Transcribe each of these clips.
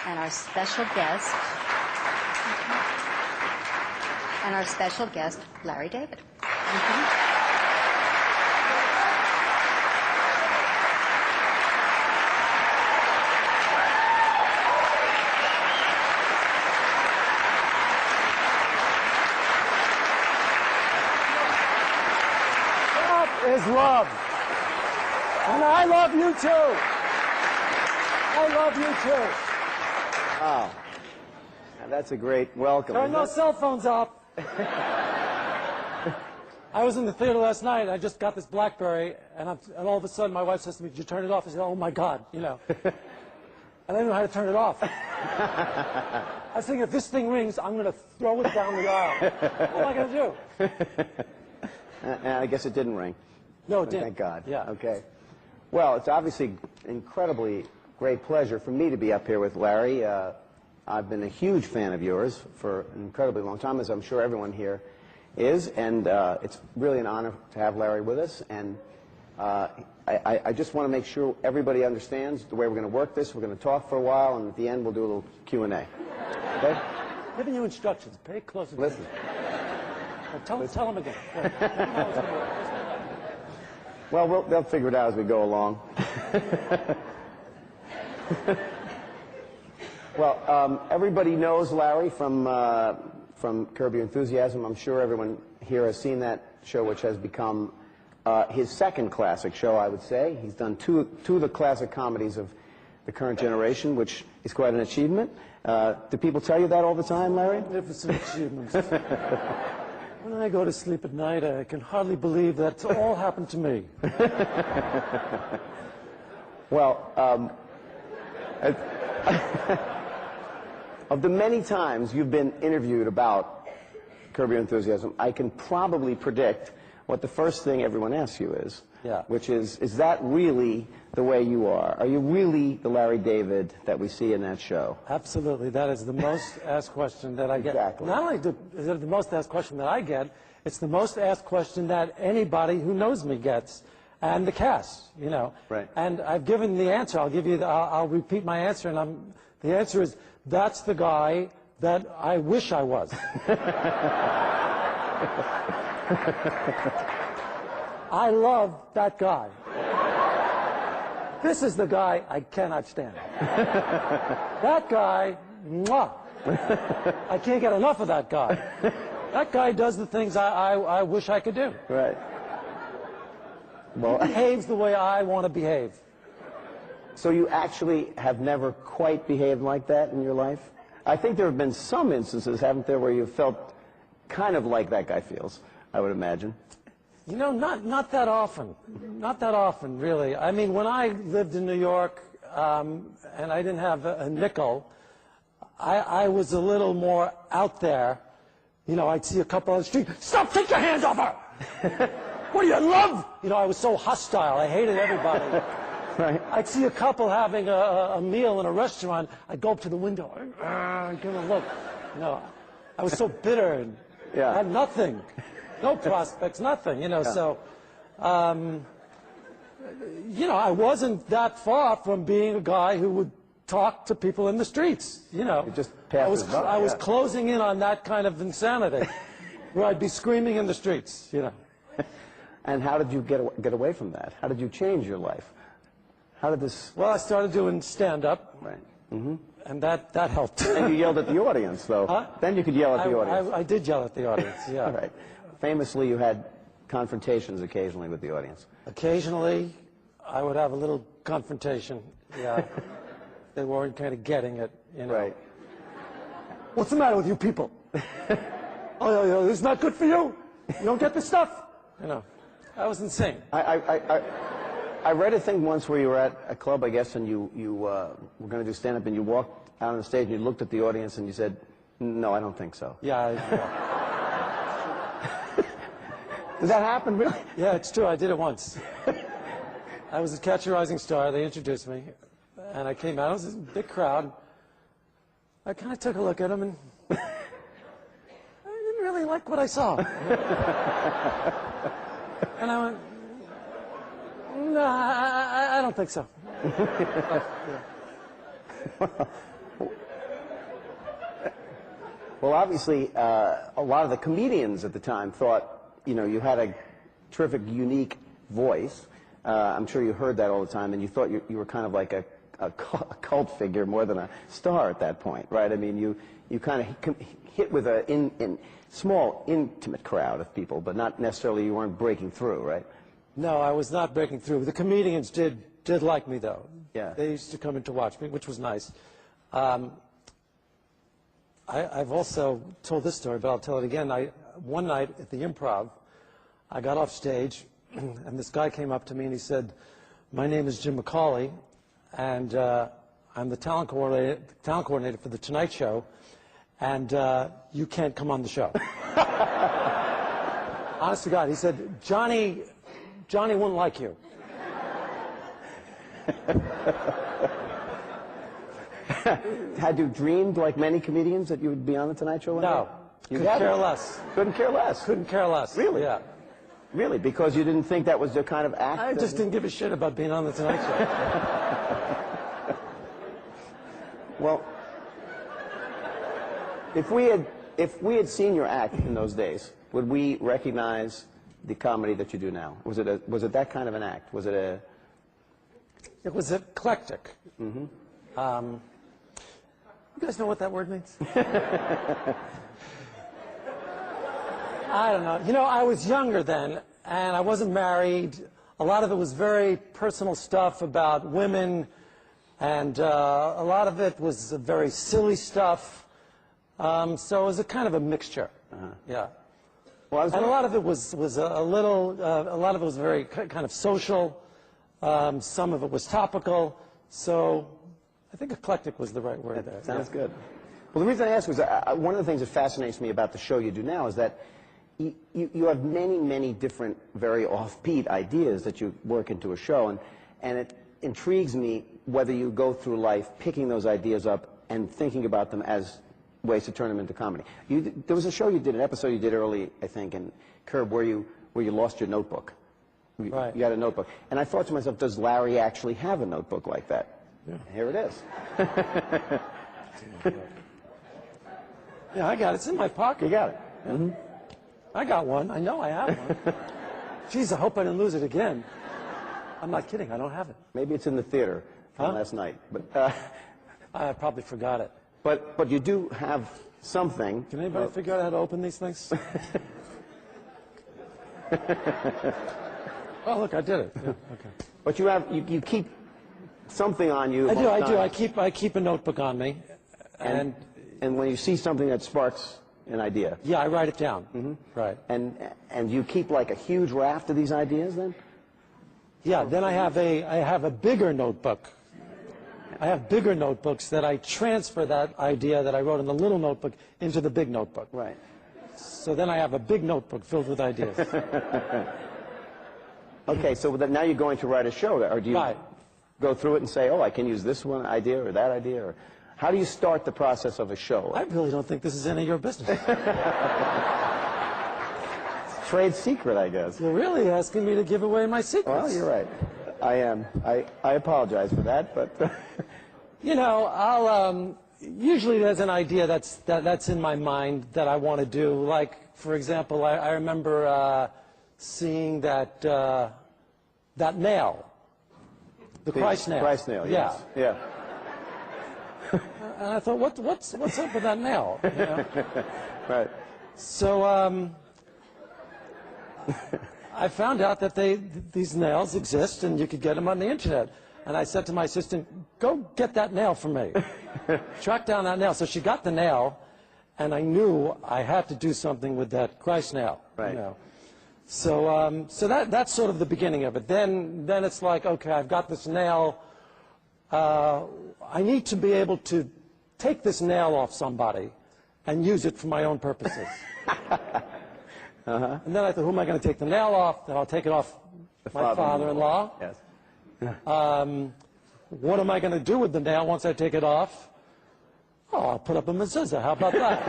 and our special guest, Larry David. Is love. And I love you too. I love you too. Wow. Now that's a great welcome. Turn those cell phones off. I was in the theater last night. I just got this BlackBerry, and all of a sudden my wife says to me, "Did you turn it off?" I said, "Oh my God," you know. And I didn't know how to turn it off. I was thinking, if this thing rings, I'm going to throw it down the aisle. What am I going to do? And I guess it didn't ring. No, it didn't. Thank God. Yeah. Okay. Well, it's obviously incredibly great pleasure for me to be up here with Larry. I've been a huge fan of yours for an incredibly long time, as I'm sure everyone here is, and it's really an honor to have Larry with us. And I just want to make sure everybody understands the way we're going to work this. We're going to talk for a while, and at the end we'll do a little Q&A. Okay? Giving you instructions. Pay close attention. Listen. Tell them again. Well, they'll figure it out as we go along. Well, everybody knows Larry from Curb Your Enthusiasm. I'm sure everyone here has seen that show, which has become his second classic show, I would say. He's done two of the classic comedies of the current generation, which is quite an achievement. Do people tell you that all the time, Larry? Magnificent achievements. When I go to sleep at night, I can hardly believe that's all happened to me. Well, of the many times you've been interviewed about Curb Your Enthusiasm, I can probably predict what the first thing everyone asks you is. Yeah. Which is that really the way you are? Are you really the Larry David that we see in that show? Absolutely. That is the most asked question that I get. Exactly. Not only is it the most asked question that I get, it's the most asked question that anybody who knows me gets, and the cast, you know. Right. And I've given the answer. I'll repeat my answer, and the answer is, that's the guy that I wish I was. I love that guy. This is the guy I cannot stand. That guy, mwah. I can't get enough of that guy. That guy does the things I wish I could do. Right. Well, He behaves the way I want to behave. so you actually have never quite behaved like that in your life? I think there have been some instances, haven't there, where you felt kind of like that guy feels, I would imagine. You know, not that often. Not that often, really. I mean, when I lived in New York and I didn't have a nickel, I was a little more out there. You know, I'd see a couple on the street, "Stop, take your hands off her!" "What do you love?" You know, I was so hostile. I hated everybody. Right. I'd see a couple having a meal in a restaurant. I'd go up to the window, give them a look. You know, I was so bitter and Yeah. had nothing. No prospects, nothing, you know, Yeah. so, you know, I wasn't that far from being a guy who would talk to people in the streets, you know. You just passed by, I was yeah. closing in on that kind of insanity, where I'd be screaming in the streets, you know. And how did you get away from that? How did you change your life? How did this... Well, I started doing stand-up, Right. Mm-hmm. and that helped. And you yelled at the audience, though. Huh? Then you could yell at the audience. I did yell at the audience, yeah. Right. Famously, you had confrontations occasionally with the audience. Occasionally, I would have a little confrontation, yeah. They weren't kind of getting it, you know. Right. "What's the matter with you people? Oh, this is not good for you? You don't get this stuff?" You know, I was insane. I read a thing once where you were at a club, I guess, and you were going to do stand-up, and you walked out on the stage, and you looked at the audience, and you said, "No, I don't think so." Yeah, Did that happen, really? yeah, it's true. I did it once. I was a Catch a Rising Star. They introduced me, and I came out. It was this big crowd. I kind of took a look at them, and I didn't really like what I saw. And I went, "No, I don't think so." Well, obviously, a lot of the comedians at the time thought, you know, you had a terrific, unique voice. I'm sure you heard that all the time, and you thought you were kind of like a cult figure more than a star at that point, right? I mean, you kind of hit with a small, intimate crowd of people, but not necessarily, you weren't breaking through, right? No, I was not breaking through. The comedians did like me, though. Yeah. They used to come in to watch me, which was nice. I've also told this story, but I'll tell it again. One night at the Improv, I got off stage, and this guy came up to me and he said, "My name is Jim McCauley, and I'm the talent coordinator for The Tonight Show, and you can't come on the show." Honest to God, he said, Johnny wouldn't like you. Had you dreamed, like many comedians, that you would be on The Tonight Show one day? No. You Couldn't care less. Couldn't care less? Couldn't care less. Really? Yeah. Really? Because you didn't think that was the kind of act? I just didn't give a shit about being on The Tonight Show. Well, if we had seen your act in those days, would we recognize the comedy that you do now? Was it that kind of an act? Was it a... It was eclectic. Mm-hmm. You guys know what that word means? I don't know. You know, I was younger then, and I wasn't married. A lot of it was very personal stuff about women, and a lot of it was very silly stuff. So it was a kind of a mixture. Yeah. Well, and a lot of it was a lot of it was very kind of social. Some of it was topical. So I think eclectic was the right word there. Sounds good. Well, the reason I ask is one of the things that fascinates me about the show you do now is that you have many, many different, very offbeat ideas that you work into a show, and it intrigues me whether you go through life picking those ideas up and thinking about them as ways to turn them into comedy. There was a show you did, an episode you did early, I think, in Curb, where you lost your notebook. Right. You had a notebook. And I thought to myself, does Larry actually have a notebook like that? Yeah. Here it is. Yeah, I got it. It's in my pocket. You got it. Mm-hmm. I got one. I know I have one. Geez, I hope I didn't lose it again. I'm not kidding. I don't have it. Maybe it's in the theater from last night. But I probably forgot it. But you do have something. Can anybody figure out how to open these things? Oh, look, I did it. Yeah, okay. But you keep something on you. I do. I keep a notebook on me, and when you see something that sparks an idea. Yeah, I write it down. Mm-hmm. Right. And you keep like a huge raft of these ideas then? Yeah. Then I have a bigger notebook. I have bigger notebooks that I transfer that idea that I wrote in the little notebook into the big notebook. Right. So then I have a big notebook filled with ideas. Okay, so now you're going to write a show, or do you go through it and say, oh, I can use this one idea or that idea? Or how do you start the process of a show? I really don't think this is any of your business. Trade secret, I guess. You're really asking me to give away my secrets. Well, you're right. I am. I apologize for that, but... You know, I'll... usually there's an idea that's in my mind that I want to do. Like, for example, I remember seeing that nail. The Christ nail. Christ nail, yes. Yeah. And I thought, what's up with that nail? You know? Right. So I found out that these nails exist and you could get them on the internet. And I said to my assistant, go get that nail for me. Track down that nail. So she got the nail, and I knew I had to do something with that Christ nail. Right. You know? So that's sort of the beginning of it. Then it's like, okay, I've got this nail. I need to be able to take this nail off somebody and use it for my own purposes. And then I thought, who am I going to take the nail off? Then I'll take it off my father-in-law. Yes. What am I going to do with the nail once I take it off? Oh, I'll put up a mezuzah. How about that?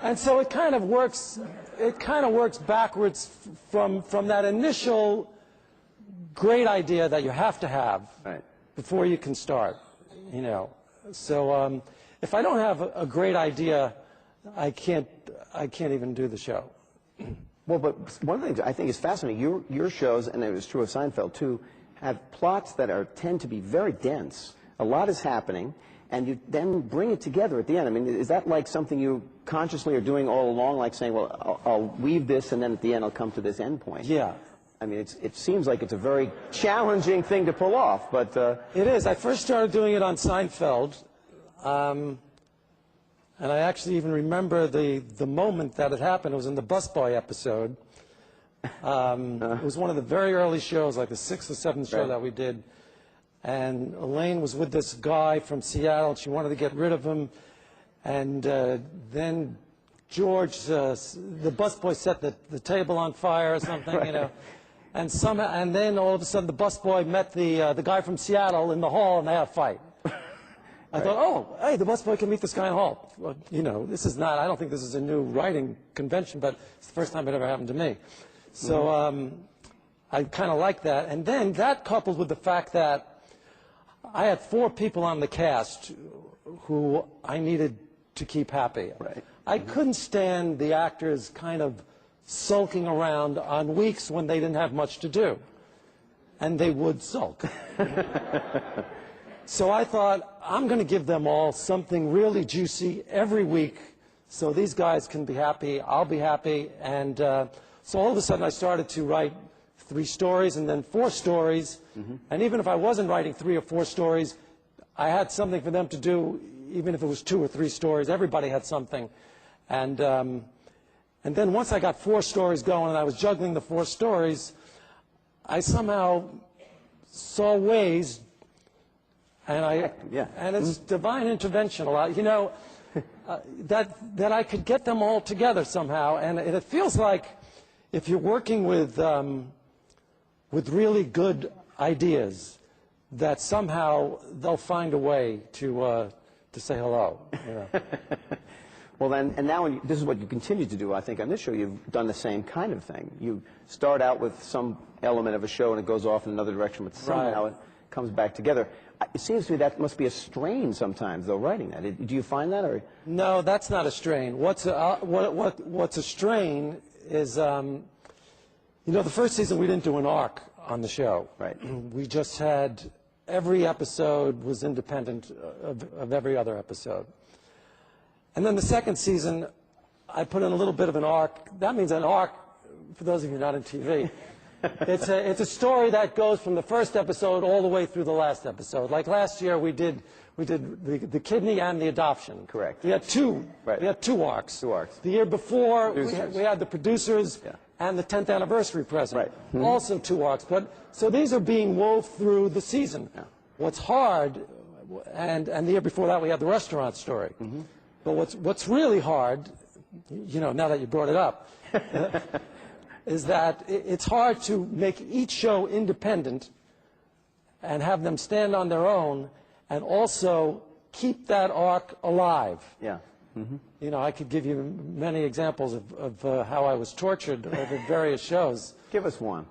And so it kind of works. It kind of works backwards from that initial great idea that you have to have. Right. before you can start, you know. So if I don't have a great idea, I can't even do the show. Well, but one of the things I think is fascinating, your shows, and it was true of Seinfeld too, have plots that tend to be very dense. A lot is happening, and you then bring it together at the end. I mean, is that like something you consciously are doing all along, like saying, well, I'll weave this, and then at the end I'll come to this end point? Yeah. I mean, it seems like it's a very challenging thing to pull off, but... It is. I first started doing it on Seinfeld, and I actually even remember the moment that it happened. It was in the busboy episode. It was one of the very early shows, like the 6th or 7th show that we did. And Elaine was with this guy from Seattle, and she wanted to get rid of him. And then George, the busboy, set the table on fire or something, you know. And then all of a sudden the busboy met the guy from Seattle in the hall, and they had a fight. I thought, oh, hey, the busboy can meet this guy in the hall. Well, you know, this is not, I don't think this is a new writing convention, but it's the first time it ever happened to me. So I kind of like that. And then that coupled with the fact that I had 4 people on the cast who I needed to keep happy. Right. I couldn't stand the actors kind of sulking around on weeks when they didn't have much to do. And they would sulk. So I thought, I'm going to give them all something really juicy every week so these guys can be happy, I'll be happy. And so all of a sudden I started to write 3 stories and then 4 stories. And even if I wasn't writing 3 or 4 stories, I had something for them to do, even if it was 2 or 3 stories. Everybody had something. And then once I got 4 stories going and I was juggling the 4 stories, I somehow saw ways, and it's divine intervention a lot, you know, that I could get them all together somehow. And it feels like if you're working with really good ideas, that somehow they'll find a way to say hello. You know. Well, then, and now this is what you continue to do, I think, on this show. You've done the same kind of thing. You start out with some element of a show and it goes off in another direction, but somehow it comes back together. It seems to me that must be a strain sometimes, though, writing that. Do you find that? Or? No, that's not a strain. What's a strain is, you know, the first season we didn't do an arc on the show. Right. We just had, every episode was independent of every other episode. And then the second season, I put in a little bit of an arc. That means an arc, for those of you not on TV, it's a story that goes from the first episode all the way through the last episode. Like last year, we did the kidney and the adoption. Correct. We had 2. Right. We had 2 arcs. 2 arcs. The year before, we had the producers and the 10th anniversary present. Right. Also 2 arcs. So these are being wove through the season. Yeah. What's hard, and the year before that, we had the restaurant story. But what's really hard, you know, now that you brought it up, is that it's hard to make each show independent and have them stand on their own and also keep that arc alive. Yeah. You know, I could give you many examples of how I was tortured over various shows. Give us one.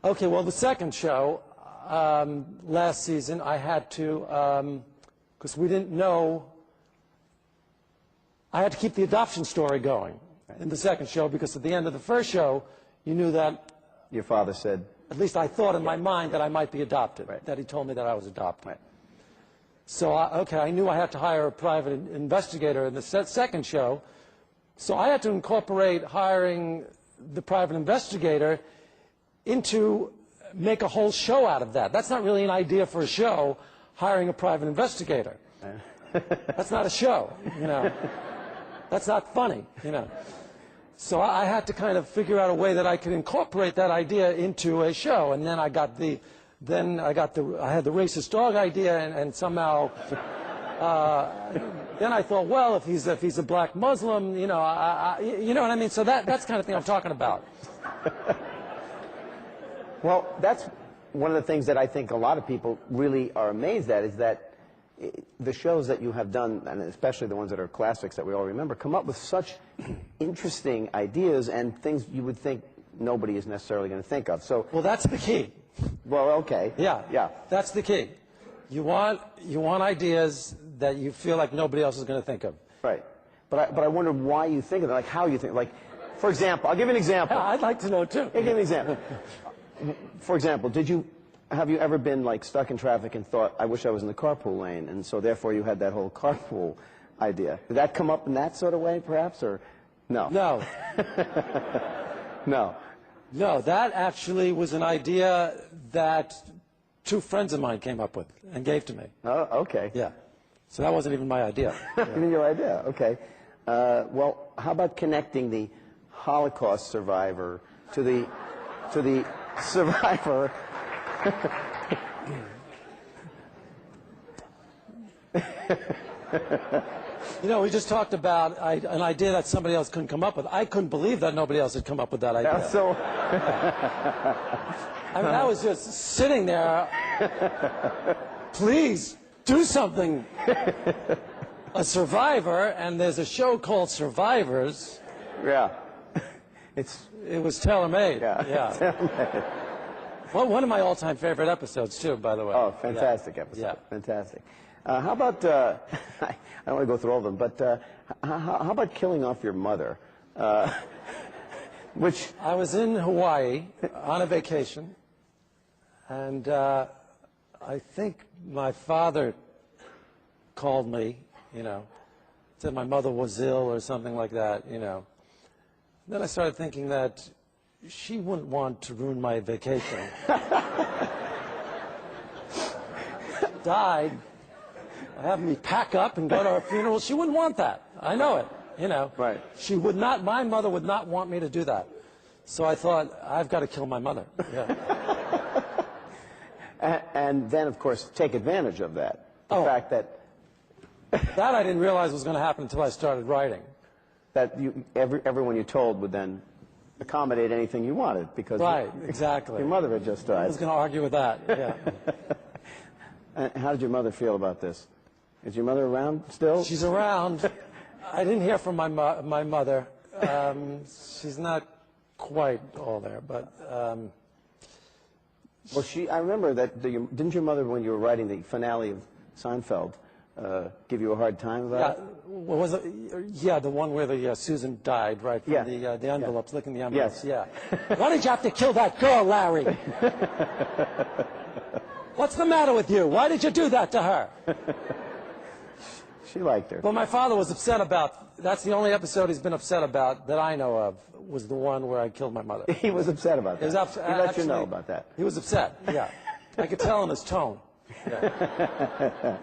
Okay, well, the second show, last season, I had to, because we didn't know, I had to keep the adoption story going in the second show, because at the end of the first show, you knew that... Your father said... At least I thought in my mind that I might be adopted, that he told me that I was adopted. Right. So, I knew I had to hire a private investigator in the second show, so I had to incorporate hiring the private investigator into make a whole show out of that. That's not really an idea for a show, hiring a private investigator. That's not a show, you know. That's not funny, you know. So I had to kind of figure out a way that I could incorporate that idea into a show, and then I had the racist dog idea, and somehow, then I thought, well, if he's a black Muslim, you know, you know what I mean. So that's the kind of thing I'm talking about. Well, that's one of the things that I think a lot of people really are amazed at, is that the shows that you have done, and especially the ones that are classics that we all remember, come up with such interesting ideas and things you would think nobody is necessarily going to think of. So, well, that's the key. Well, okay. Yeah. Yeah. That's the key. You want ideas that you feel like nobody else is going to think of. Right. But I wonder why you think of it, like how you think. Like, for example, I'll give you an example. Yeah, I'd like to know too. I'll give you an example. For example, have you ever been like stuck in traffic and thought, I wish I was in the carpool lane, and so therefore you had that whole carpool idea? Did that come up in that sort of way, perhaps, or no? No. No. No, that actually was an idea that two friends of mine came up with and gave to me. Oh, okay. Yeah. So that wasn't even my idea. Even your idea, okay. Well, how about connecting the Holocaust survivor to the survivor? You know, we just talked about an idea that somebody else couldn't come up with. I couldn't believe that nobody else had come up with that idea. Yeah, so I mean, I was just sitting there. Please do something. A survivor, and there's a show called Survivors. yeah, It was tailor-made. yeah. Well, one of my all-time favorite episodes, too, by the way. Oh, fantastic episode. Yeah. Fantastic. How about, I don't want to go through all of them, but how about killing off your mother? Which... I was in Hawaii on a vacation, and I think my father called me, you know, said my mother was ill or something like that, you know. Then I started thinking that she wouldn't want to ruin my vacation. Died, having me pack up and go to her funeral. She wouldn't want that. I know it, you know. Right. She would not, my mother would not want me to do that. So I thought, I've got to kill my mother. Yeah. And then, of course, take advantage of that. The fact that... That I didn't realize was going to happen until I started writing. That everyone you told would then accommodate anything you wanted because Right, exactly. your mother had just died. I was going to argue with that, yeah. How did your mother feel about this? Is your mother around still? She's around. I didn't hear from my mother. She's not quite all there, but... Well, I remember that, didn't your mother, when you were writing the finale of Seinfeld, give you a hard time about it? What was it? Yeah, the one where the Susan died, right? From Yeah. the envelopes, licking the envelopes. Yes. Yeah. Why did you have to kill that girl, Larry? What's the matter with you? Why did you do that to her? She liked her. Well, my father was upset about. That's the only episode he's been upset about that I know of. Was the one where I killed my mother. He was upset about that. He let you know about that. He was upset. Yeah, I could tell in his tone. Yeah.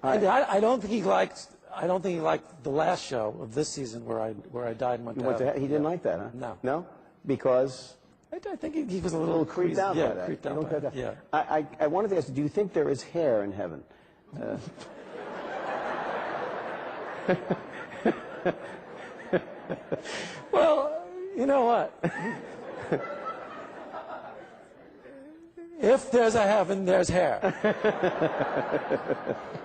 And I don't think he liked. I don't think he liked the last show of this season where I died in Montana. He didn't like that, huh? No. No? Because? I think he was a A little little creeped out by that. Creeped out by that. Yeah. I wanted to ask, do you think there is hair in heaven? Well, you know what? If there's a heaven, there's hair.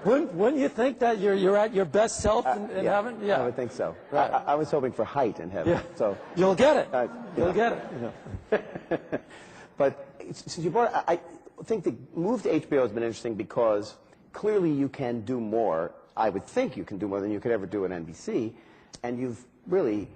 Wouldn't you think that you're at your best self in heaven? Yeah, I would think so. Right. I was hoping for height in heaven. Yeah. So you'll get it. You'll get it. But since you brought, I think the move to HBO has been interesting because clearly you can do more. I would think you can do more than you could ever do at NBC, and you've really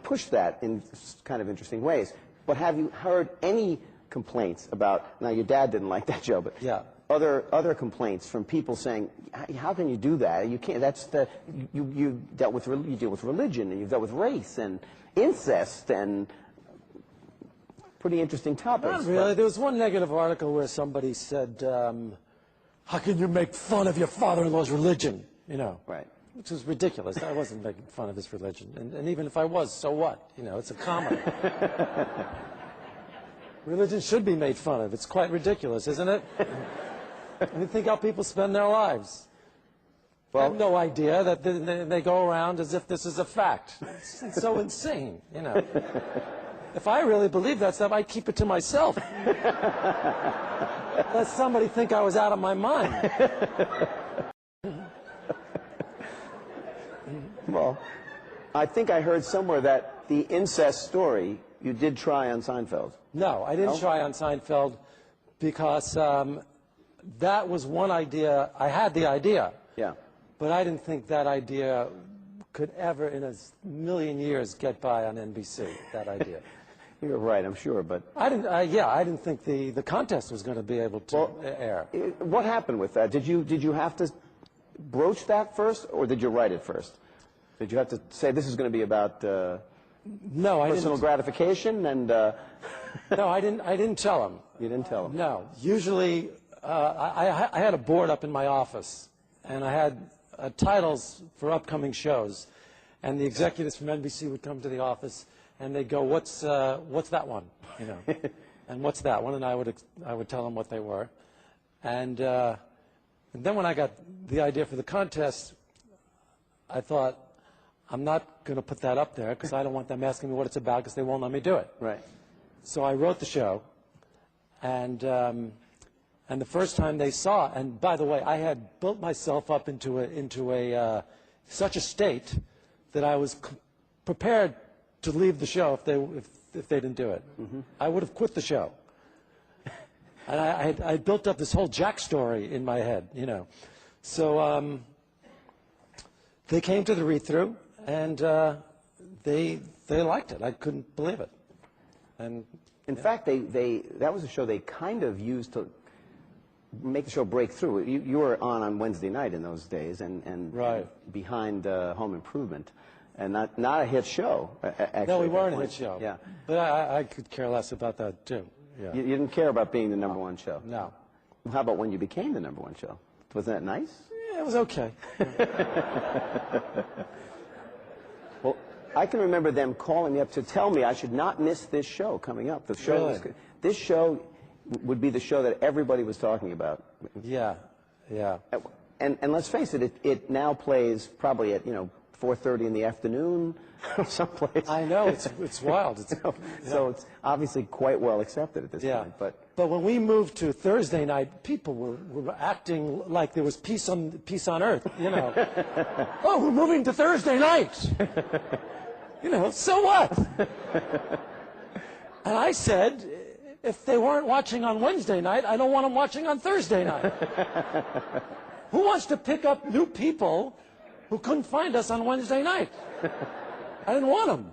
pushed that in kind of interesting ways. But have you heard any complaints about? Now, your dad didn't like that show, but yeah. Other complaints from people saying, "How can you do that? You can't. That's you deal with religion, and you've dealt with race and incest and pretty interesting topics." Not really. There was one negative article where somebody said, "How can you make fun of your father-in-law's religion?" You know, right? Which was ridiculous. I wasn't making fun of his religion, and even if I was, so what? You know, it's a comedy. Religion should be made fun of. It's quite ridiculous, isn't it? I mean, think how people spend their lives. Well, I have no idea that they go around as if this is a fact. It's so insane, you know. If I really believed that stuff, I'd keep it to myself. Let somebody think I was out of my mind. Well, I think I heard somewhere that the incest story you did try on Seinfeld. No, I didn't No? try on Seinfeld because that was one idea. I had the idea, Yeah. but I didn't think that idea could ever in a million years get by on NBC, that idea. You're right, I'm sure, but... I didn't think the contest was going to be able to air. What happened with that? Did you have to broach that first, or did you write it first? Did you have to say this is going to be about No, I personal didn't. gratification and... No, I didn't tell him. You didn't tell him? No. Usually, I had a board up in my office, and I had titles for upcoming shows, and the executives from NBC would come to the office, and they'd go, "What's that one?" You know, and "What's that one?" And I would tell them what they were, and then when I got the idea for the contest, I thought, I'm not going to put that up there because I don't want them asking me what it's about because they won't let me do it. Right. So I wrote the show, and the first time they saw, and by the way, I had built myself up into such a state that I was prepared to leave the show if they didn't do it. Mm-hmm. I would have quit the show. And I built up this whole Jack story in my head, you know. So they came to the read-through, and they liked it. I couldn't believe it. And in fact, that was a show they kind of used to make the show break through. You were on Wednesday night in those days, and right. behind Home Improvement, and not a hit show. Actually, no, we weren't a hit show. Yeah, but I could care less about that too. Yeah. You didn't care about being the number one show. No. How about when you became the number one show? Wasn't that nice? Yeah, it was okay. Well, I can remember them calling me up to tell me I should not miss this show coming up. The show, Really? this show would be the show that everybody was talking about. Yeah, yeah. And let's face it, it now plays probably at 4:30 in the afternoon, someplace. I know, it's wild. So it's obviously quite well accepted at this point. But when we moved to Thursday night, people were acting like there was peace on earth, you know. Oh, we're moving to Thursday night. You know, so what? And I said, if they weren't watching on Wednesday night, I don't want them watching on Thursday night. Who wants to pick up new people who couldn't find us on Wednesday night? I didn't want them.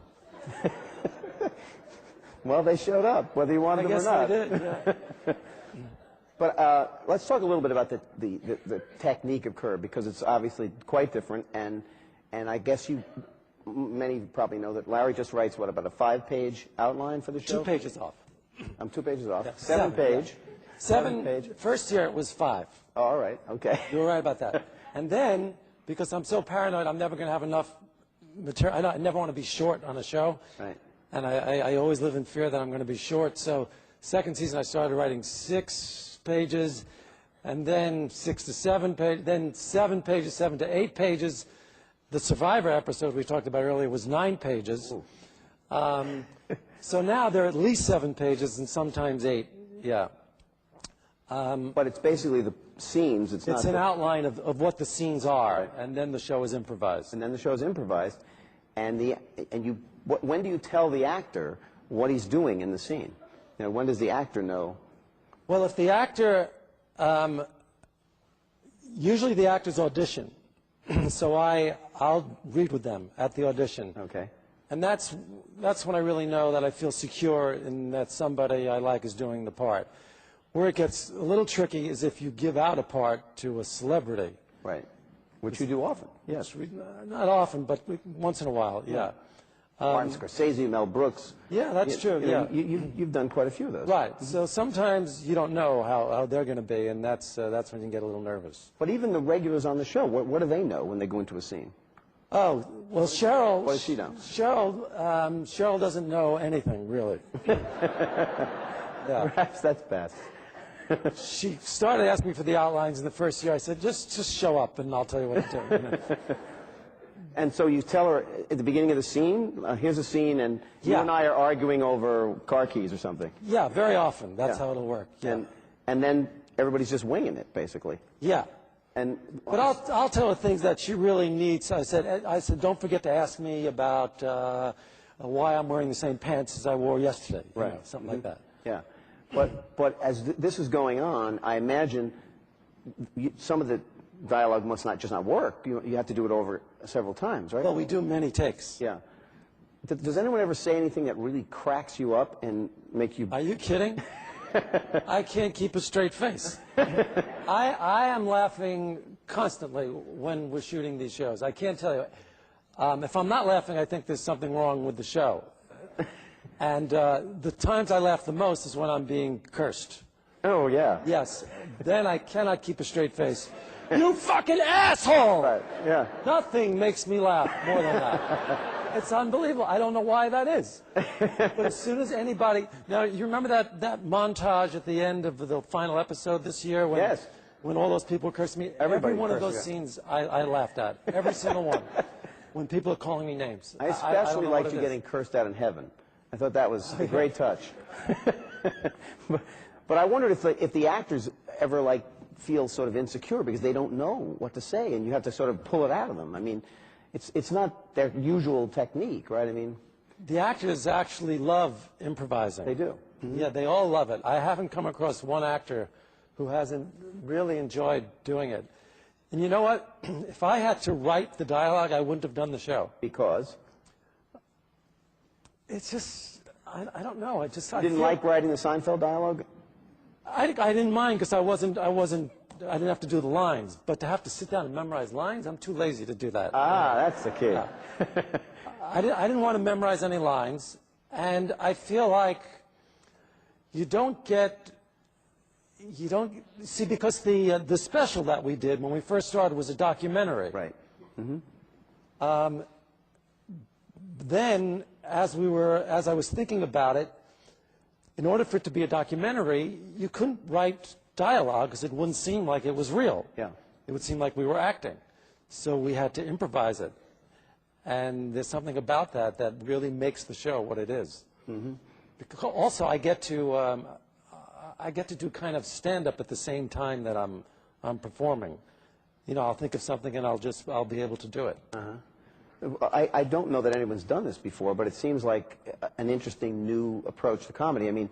Well, they showed up, whether you wanted them or not. I guess they did, yeah. But let's talk a little bit about the technique of Curb, because it's obviously quite different, and I guess many probably know that Larry just writes, about a 5-page outline for the show? 2 pages off. I'm 2 pages off. Yeah. 7 page. Yeah. 7 page. First year it was 5. Oh, all right, okay. You were right about that. And then, because I'm so paranoid, I'm never going to have enough material. I never want to be short on a show. Right. And I always live in fear that I'm going to be short. So second season I started writing 6 pages, and then 6 to 7 pages, then 7 pages, 7 to 8 pages. The Survivor episode we talked about earlier was 9 pages. So now they're at least 7 pages and sometimes 8. Yeah. But it's basically the scenes. It's not an outline of what the scenes are, right. and then the show is improvised. And then the show is improvised, when do you tell the actor what he's doing in the scene? When does the actor know? Well, if the actor, usually the actors audition, so I'll read with them at the audition. Okay. And that's when I really know that I feel secure in that somebody I like is doing the part. Where it gets a little tricky is if you give out a part to a celebrity. Right. Which you do often. Yes. Not often, but once in a while, yeah. Martin Scorsese, Mel Brooks. Yeah, that's true, yeah. You've done quite a few of those. Right. So sometimes you don't know how they're going to be, and that's when you can get a little nervous. But even the regulars on the show, what do they know when they go into a scene? Oh, well, Cheryl... What does she know? Cheryl doesn't know anything, really. Yeah. Perhaps that's best. She started asking me for the outlines in the first year. I said, just show up and I'll tell you what to do. You know? And so you tell her at the beginning of the scene, here's a scene, and you and I are arguing over car keys or something. Yeah, very often. That's how it'll work. Yeah. And then everybody's just winging it, basically. Yeah. But I'll tell her things that she really needs. I said, don't forget to ask me about why I'm wearing the same pants as I wore yesterday. Right. Something like that. Yeah. But as this is going on, I imagine some of the dialogue must not work. You have to do it over several times, right? Well, we do many takes. Yeah. Does anyone ever say anything that really cracks you up and make you... Are you kidding? I can't keep a straight face. I am laughing constantly when we're shooting these shows. I can't tell you. If I'm not laughing, I think there's something wrong with the show. And the times I laugh the most is when I'm being cursed. Oh, yeah. Yes. Then I cannot keep a straight face. You fucking asshole! Right, yeah. Nothing makes me laugh more than that. It's unbelievable. I don't know why that is. But as soon as anybody... Now, you remember that montage at the end of the final episode this year? When, yes. When all those people cursed me? Everybody Every one of those cursed, yeah. scenes I laughed at. Every single one. When people are calling me names. I especially liked you getting cursed out in heaven. I thought that was a great touch. But I wondered if the actors ever, like, feel sort of insecure because they don't know what to say, and you have to sort of pull it out of them. I mean, it's not their usual technique, right? I mean... The actors actually love improvising. They do. Mm-hmm. Yeah, they all love it. I haven't come across one actor who hasn't really enjoyed doing it. And you know what? If I had to write the dialogue, I wouldn't have done the show. Because? It's just, I don't know. I didn't like writing the Seinfeld dialogue? I didn't mind because I didn't have to do the lines. But to have to sit down and memorize lines, I'm too lazy to do that. Ah, that's the key. Yeah. I didn't want to memorize any lines. And I feel like you don't see, because the special that we did when we first started was a documentary. Right. Mm-hmm. Then, as I was thinking about it, in order for it to be a documentary, you couldn't write dialogue because it wouldn't seem like it was real. Yeah. It would seem like we were acting. So we had to improvise it. And there's something about that that really makes the show what it is. Mm-hmm. Because also, I get to do kind of stand-up at the same time that I'm performing. You know, I'll think of something and I'll be able to do it. Uh-huh. I don't know that anyone's done this before, but it seems like an interesting new approach to comedy. I mean,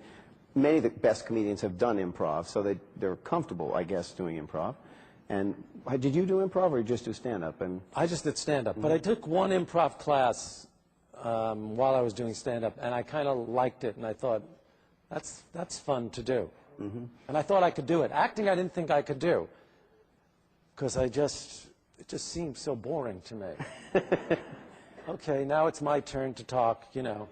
many of the best comedians have done improv, so they're comfortable, I guess, doing improv. And did you do improv, or you just do stand-up? And I just did stand-up, but I took one improv class while I was doing stand-up, and I kind of liked it, and I thought, that's fun to do. Mm-hmm. And I thought I could do it. Acting, I didn't think I could do, because it just seemed so boring to me. Okay, now it's my turn to talk, you know.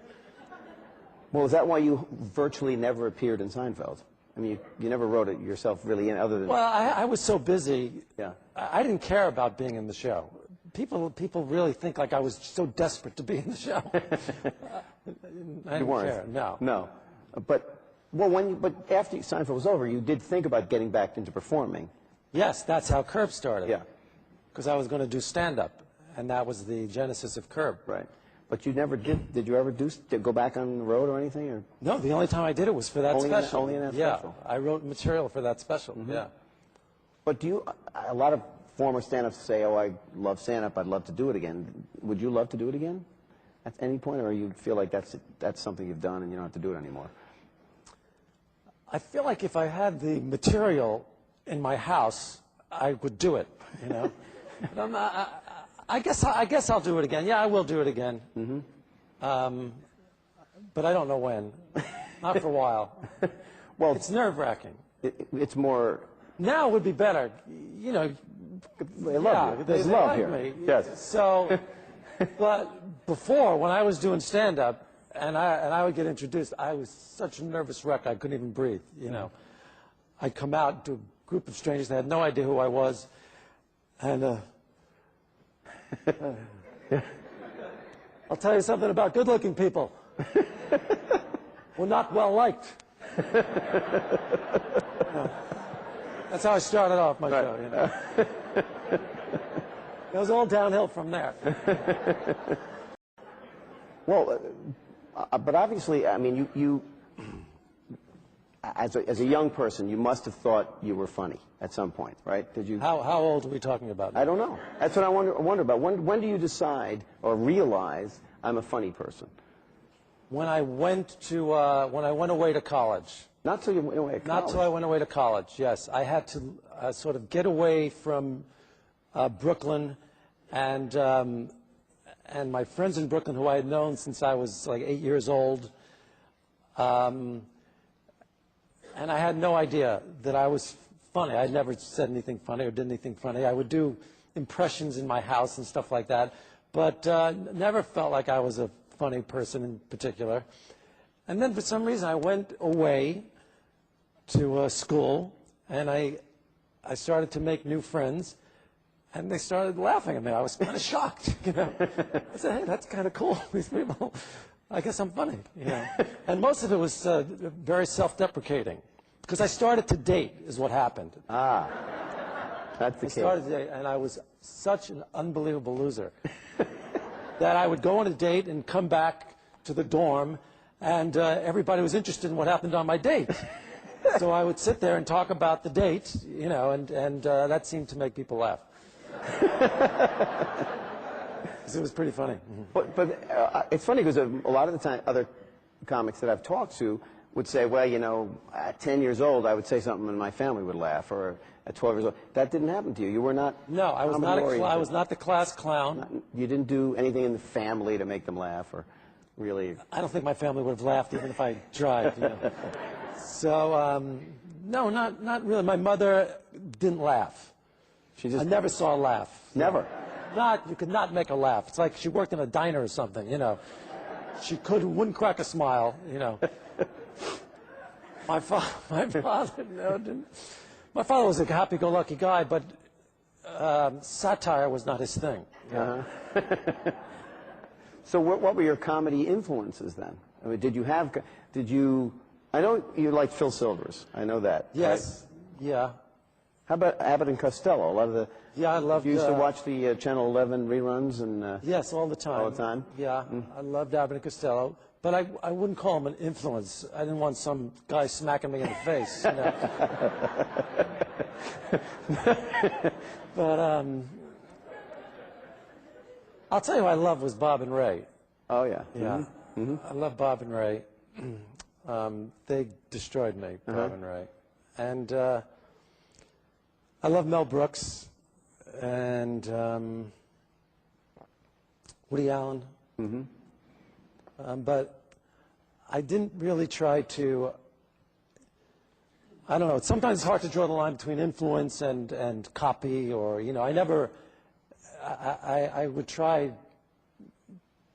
Well, is that why you virtually never appeared in Seinfeld? I mean, you never wrote it yourself really in, other than... Well, I was so busy. Yeah. I didn't care about being in the show. People really think like I was so desperate to be in the show. I didn't care, no. No. But after Seinfeld was over, you did think about getting back into performing. Yes, that's how Curb started. Yeah. Because I was going to do stand-up, and that was the genesis of Curb. Right. But you never did. Did you ever go back on the road or anything? Or? No, the only time I did it was for that special. Only in that special? Yeah, I wrote material for that special, yeah. But a lot of former stand-ups say, oh, I love stand-up, I'd love to do it again. Would you love to do it again at any point, or you feel like that's something you've done and you don't have to do it anymore? I feel like if I had the material in my house, I would do it, you know. But I guess I'll do it again. Yeah, I will do it again. Mm-hmm. But I don't know when. Not for a while. Well, it's nerve-wracking. It's more... Now would be better. You know, they love you. There's love here. Me. Yes. So, but before, when I was doing stand-up, and I would get introduced, I was such a nervous wreck I couldn't even breathe, you know. I'd come out to a group of strangers that had no idea who I was, and I'll tell you something about good-looking people. We're not well-liked. That's how I started off my show, you know. It was all downhill from there. Well, but obviously, I mean, you as a young person, you must have thought you were funny at some point, right? Did you? How old are we talking about? I don't know. That's what I wonder about. When do you decide or realize I'm a funny person? when I went away to college. Not till you went away to college. Not till I went away to college, yes. I had to sort of get away from Brooklyn and my friends in Brooklyn who I had known since I was like 8 years old. And I had no idea that I was funny. I never said anything funny or did anything funny. I would do impressions in my house and stuff like that, but never felt like I was a funny person in particular. And then for some reason I went away to school, and I started to make new friends, and they started laughing at me. I was kind of shocked, you know. I said, hey, that's kind of cool. These people, I guess I'm funny, you know. And most of it was very self-deprecating, because I started to date is what happened. Ah, that's the case. I started to date, and I was such an unbelievable loser that I would go on a date and come back to the dorm, and everybody was interested in what happened on my date. So I would sit there and talk about the date, you know, and that seemed to make people laugh. It was pretty funny. But it's funny because a lot of the time, other comics that I've talked to would say, well, you know, at 10 years old, I would say something and my family would laugh, or at 12 years old. That didn't happen to you. You were not. No, I was not the class clown. You didn't do anything in the family to make them laugh, or really. I don't think my family would have laughed even if I tried. You know. So no, not really. My mother didn't laugh. I never saw a laugh. Never. You could not make a laugh. It's like she worked in a diner or something, you know. She wouldn't crack a smile, you know. My father, no, didn't. My father was a happy-go-lucky guy, but satire was not his thing. Uh-huh. So what were your comedy influences then? I mean, I know you liked Phil Silvers. I know that. Yes. Right? Yeah. How about Abbott and Costello? A lot of the. Yeah, I loved. You used to watch the Channel 11 reruns and. Yes, all the time. All the time. Yeah, I loved Abbott and Costello, but I wouldn't call him an influence. I didn't want some guy smacking me in the face. You know? But I'll tell you who I loved was Bob and Ray. Oh yeah. Yeah. Mm-hmm. I love Bob and Ray. They destroyed me, Bob and Ray, and. I love Mel Brooks and Woody Allen, but I didn't really try to. I don't know. Sometimes it's hard to draw the line between influence and copy, or you know. I would try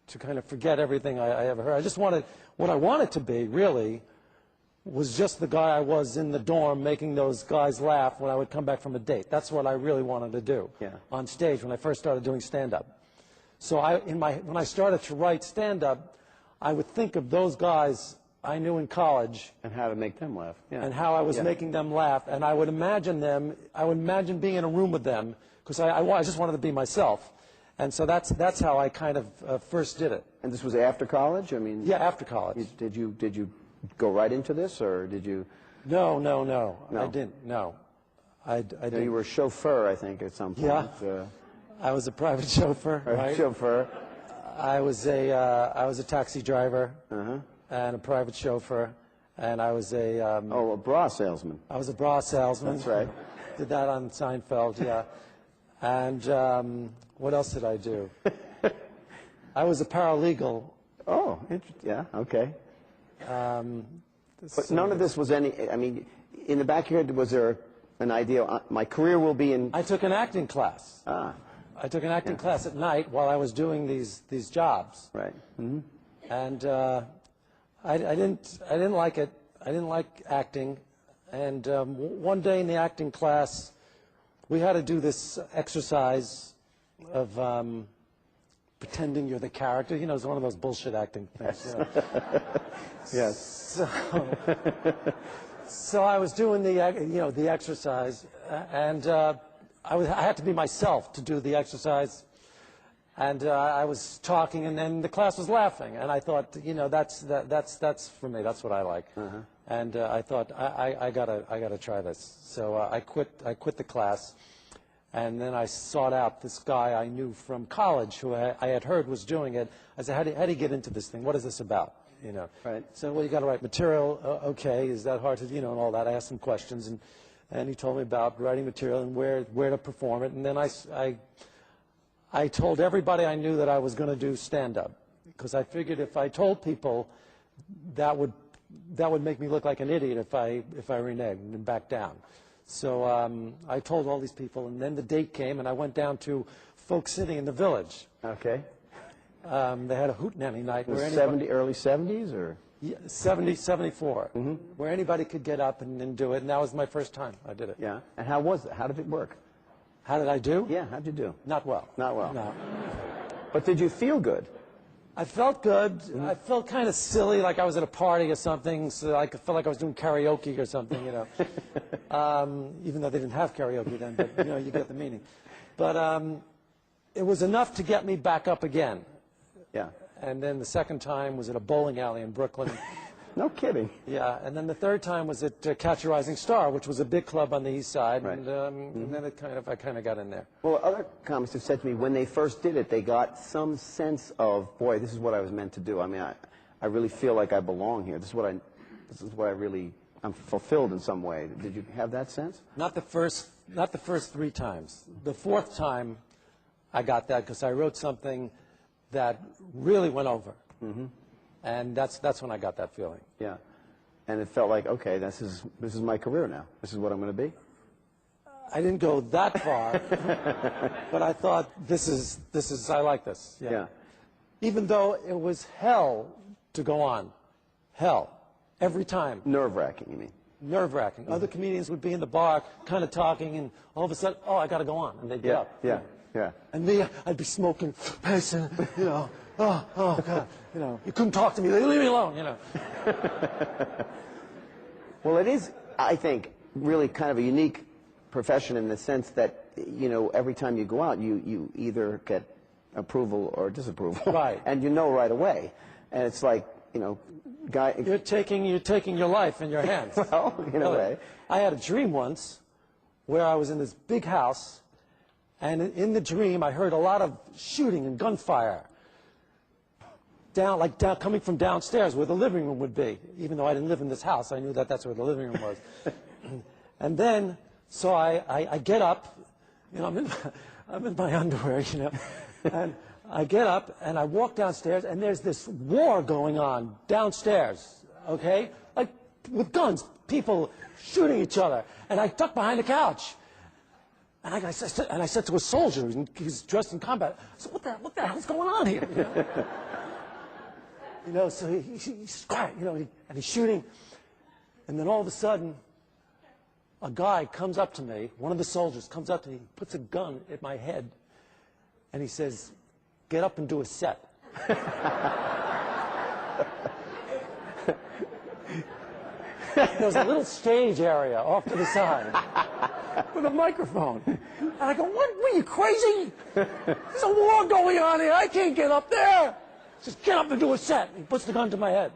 to kind of forget everything I ever heard. I just wanted what I wanted to be really. Was just the guy I was in the dorm making those guys laugh when I would come back from a date. That's what I really wanted to do on stage when I first started doing stand-up. So when I started to write stand-up, I would think of those guys I knew in college. And how to make them laugh. Yeah. And how I was making them laugh. And I would imagine being in a room with them, because I just wanted to be myself. And so that's how I kind of first did it. And this was after college? I mean. Yeah, after college. Did you go right into this, or did you? No. I didn't. No, I didn't. You were a chauffeur, I think, at some point. Yeah. I was a private chauffeur. Right? Chauffeur. I was a taxi driver and a private chauffeur, and I was a bra salesman. I was a bra salesman. That's right. Did that on Seinfeld, yeah. And what else did I do? I was a paralegal. Oh, yeah. Okay. But none of this was I mean, in the back of your head, was there an idea, my career will be in. I took an acting class. I took an acting class at night while I was doing these jobs. Right. Mm-hmm. And I didn't like it. I didn't like acting. And one day in the acting class, we had to do this exercise of pretending you're the character. You know, it's one of those bullshit acting things. You know? Yes. So I was doing the exercise, and I had to be myself to do the exercise, and I was talking, and then the class was laughing, and I thought, that's for me. That's what I like. And I thought I gotta try this. So I quit the class. And then I sought out this guy I knew from college who I had heard was doing it. I said, how do you get into this thing? What is this about? you know. Right. So, well, you got to write material. Okay, is that hard to, you know, and all that. I asked him questions, and he told me about writing material and where to perform it. And then I told everybody I knew that I was going to do stand-up, because I figured if I told people, that would make me look like an idiot if I reneged and backed down. So I told all these people, and then the date came, and I went down to Folk City in the Village. Okay. They had a hootenanny night. Was it early 70s, or? Yeah, 74, where anybody could get up and do it, and that was my first time I did it. Yeah. And how was it? How did it work? How did I do? Yeah, how'd you do? Not well. Not well. No. But did you feel good? I felt good. I felt kind of silly, like I was at a party or something, so I felt like I was doing karaoke or something, you know. Even though they didn't have karaoke then, but, you know, you get the meaning. But it was enough to get me back up again. Yeah. And then the second time was at a bowling alley in Brooklyn. No kidding. Yeah, and then the third time was at Catch a Rising Star, which was a big club on the East Side, Right. and then I kind of got in there. Well, other comics have said to me when they first did it, they got some sense of, boy, this is what I was meant to do. I mean, I really feel like I belong here. This is what I really, I'm fulfilled in some way. Did you have that sense? Not the first 3 times. The fourth time, I got that because I wrote something that really went over. And that's when I got that feeling. Yeah. And it felt like, okay, this is my career now. This is what I'm going to be. I didn't go that far, but I thought this is I like this. Yeah. Even though it was hell to go on, hell, every time. Nerve-wracking, you mean? Nerve-wracking. Other comedians would be in the bar, kind of talking, and all of a sudden, oh, I got to go on, and they'd get up. Yeah. Yeah. And me, I'd be smoking, pacing, you know. Oh, God, you know, you couldn't talk to me, leave me alone, you know. Well, it is, I think, really kind of a unique profession in the sense that, you know, every time you go out, you either get approval or disapproval. Right. And you know right away. And it's like, you know, You're taking your life in your hands. Well, in a way. I had a dream once where I was in this big house, and in the dream I heard a lot of shooting and gunfire. Down, coming from downstairs where the living room would be. Even though I didn't live in this house, I knew that that's where the living room was. And then, so I get up, you know, I'm in my underwear, you know, and I get up and I walk downstairs, and there's this war going on downstairs, okay? Like with guns, people shooting each other. And I duck behind the couch. And I said to a soldier, he's dressed in combat, I said, what the hell's going on here? You know? You know, so he's quiet, you know, and he's shooting. And then all of a sudden, a guy comes up to me, one of the soldiers comes up to me, puts a gun at my head, and he says, get up and do a set. There was a little stage area off to the side with a microphone. And I go, what are you, crazy? There's a war going on here. I can't get up there. Just get up and do a set. He puts the gun to my head.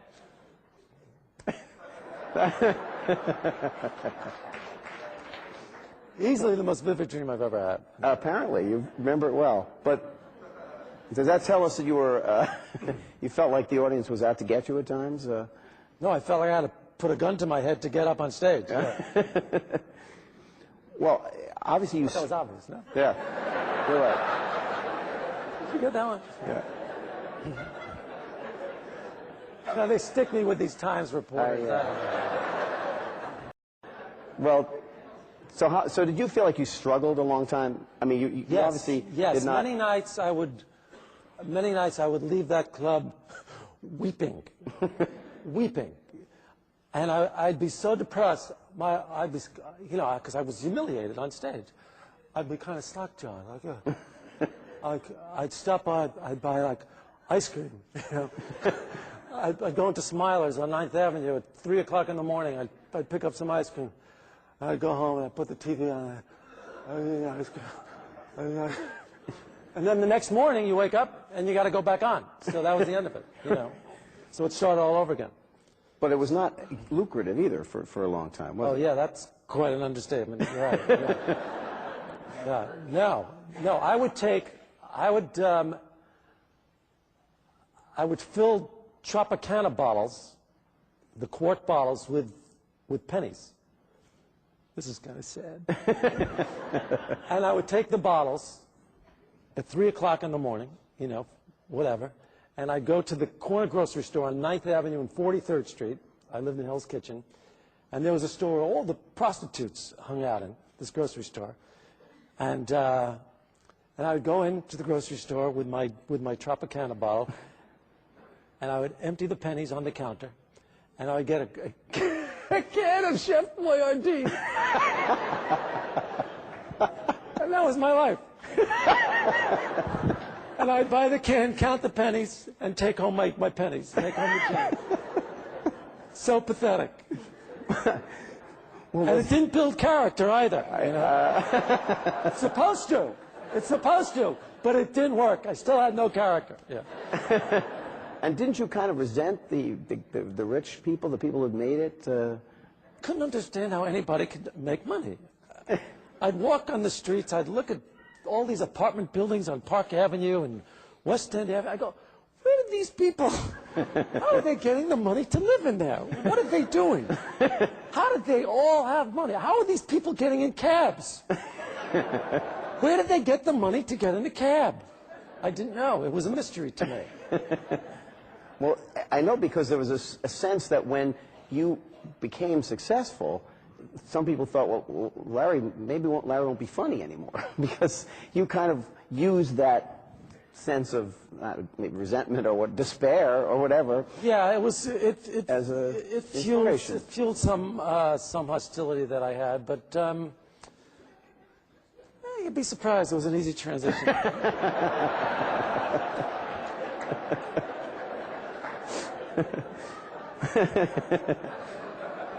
Easily the most vivid dream I've ever had. Apparently, you remember it well. But does that tell us that you were, you felt like the audience was out to get you at times? No, I felt like I had to put a gun to my head to get up on stage. Yeah. Well, obviously you... That was obvious, no? Yeah, you're right. Did you get that one? Yeah. No, they stick me with these Times reporters. Well, so did you feel like you struggled a long time? I mean, you Yes, obviously yes. did not... Many nights I would leave that club weeping, weeping, and I'd be so depressed. I'd be, you know, because I was humiliated on stage. I'd be kind of slack-jawed, like, I'd stop by, I'd buy like ice cream, you know. I'd go into Smilers on 9th Avenue at 3 o'clock in the morning. I'd pick up some ice cream. I'd go home and I'd put the TV on. I'd eat ice cream. And then the next morning you wake up and you got to go back on. So that was the end of it, you know. So it started all over again. But it was not lucrative either for a long time, was it? Oh yeah, that's quite an understatement. You're right. Yeah. Yeah. No. I would fill Tropicana bottles, the quart bottles with pennies. This is kind of sad. And I would take the bottles at 3 o'clock in the morning, you know, whatever, and I'd go to the corner grocery store on 9th Avenue and 43rd Street. I lived in Hell's Kitchen. And there was a store where all the prostitutes hung out in, this grocery store. And I would go into the grocery store with my Tropicana bottle, and I would empty the pennies on the counter, and I would get a can of Chef Boyardee. And that was my life. And I'd buy the can, count the pennies, and take home my pennies, take home the change. So pathetic. And it didn't build character either. You know? It's supposed to. It's supposed to. But it didn't work. I still had no character. Yeah. And didn't you kind of resent the rich people, the people who'd made it? Couldn't understand how anybody could make money. I'd walk on the streets. I'd look at all these apartment buildings on Park Avenue and West End Avenue. I go, where did these people, how are they getting the money to live in there? What are they doing? How did they all have money? How are these people getting in cabs? Where did they get the money to get in a cab? I didn't know. It was a mystery to me. Well, I know because there was a sense that when you became successful, some people thought, well, Larry won't be funny anymore because you kind of used that sense of maybe resentment or despair or whatever. Yeah, it was. It inspiration. fueled some hostility that I had, but you'd be surprised. It was an easy transition.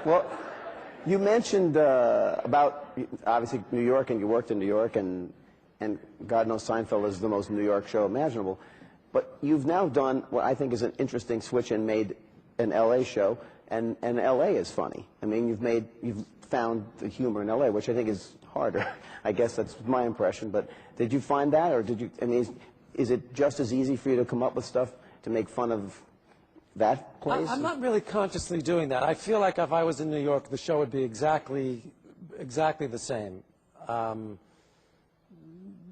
Well, you mentioned about obviously New York, and you worked in New York, and God knows Seinfeld is the most New York show imaginable. But you've now done what I think is an interesting switch and made an L.A. show, and L.A. is funny. I mean, you've found the humor in L.A., which I think is harder. I guess that's my impression. But did you find that, or did you? I mean, is it just as easy for you to come up with stuff to make fun of that place? I'm not really consciously doing that. I feel like if I was in New York, the show would be exactly the same.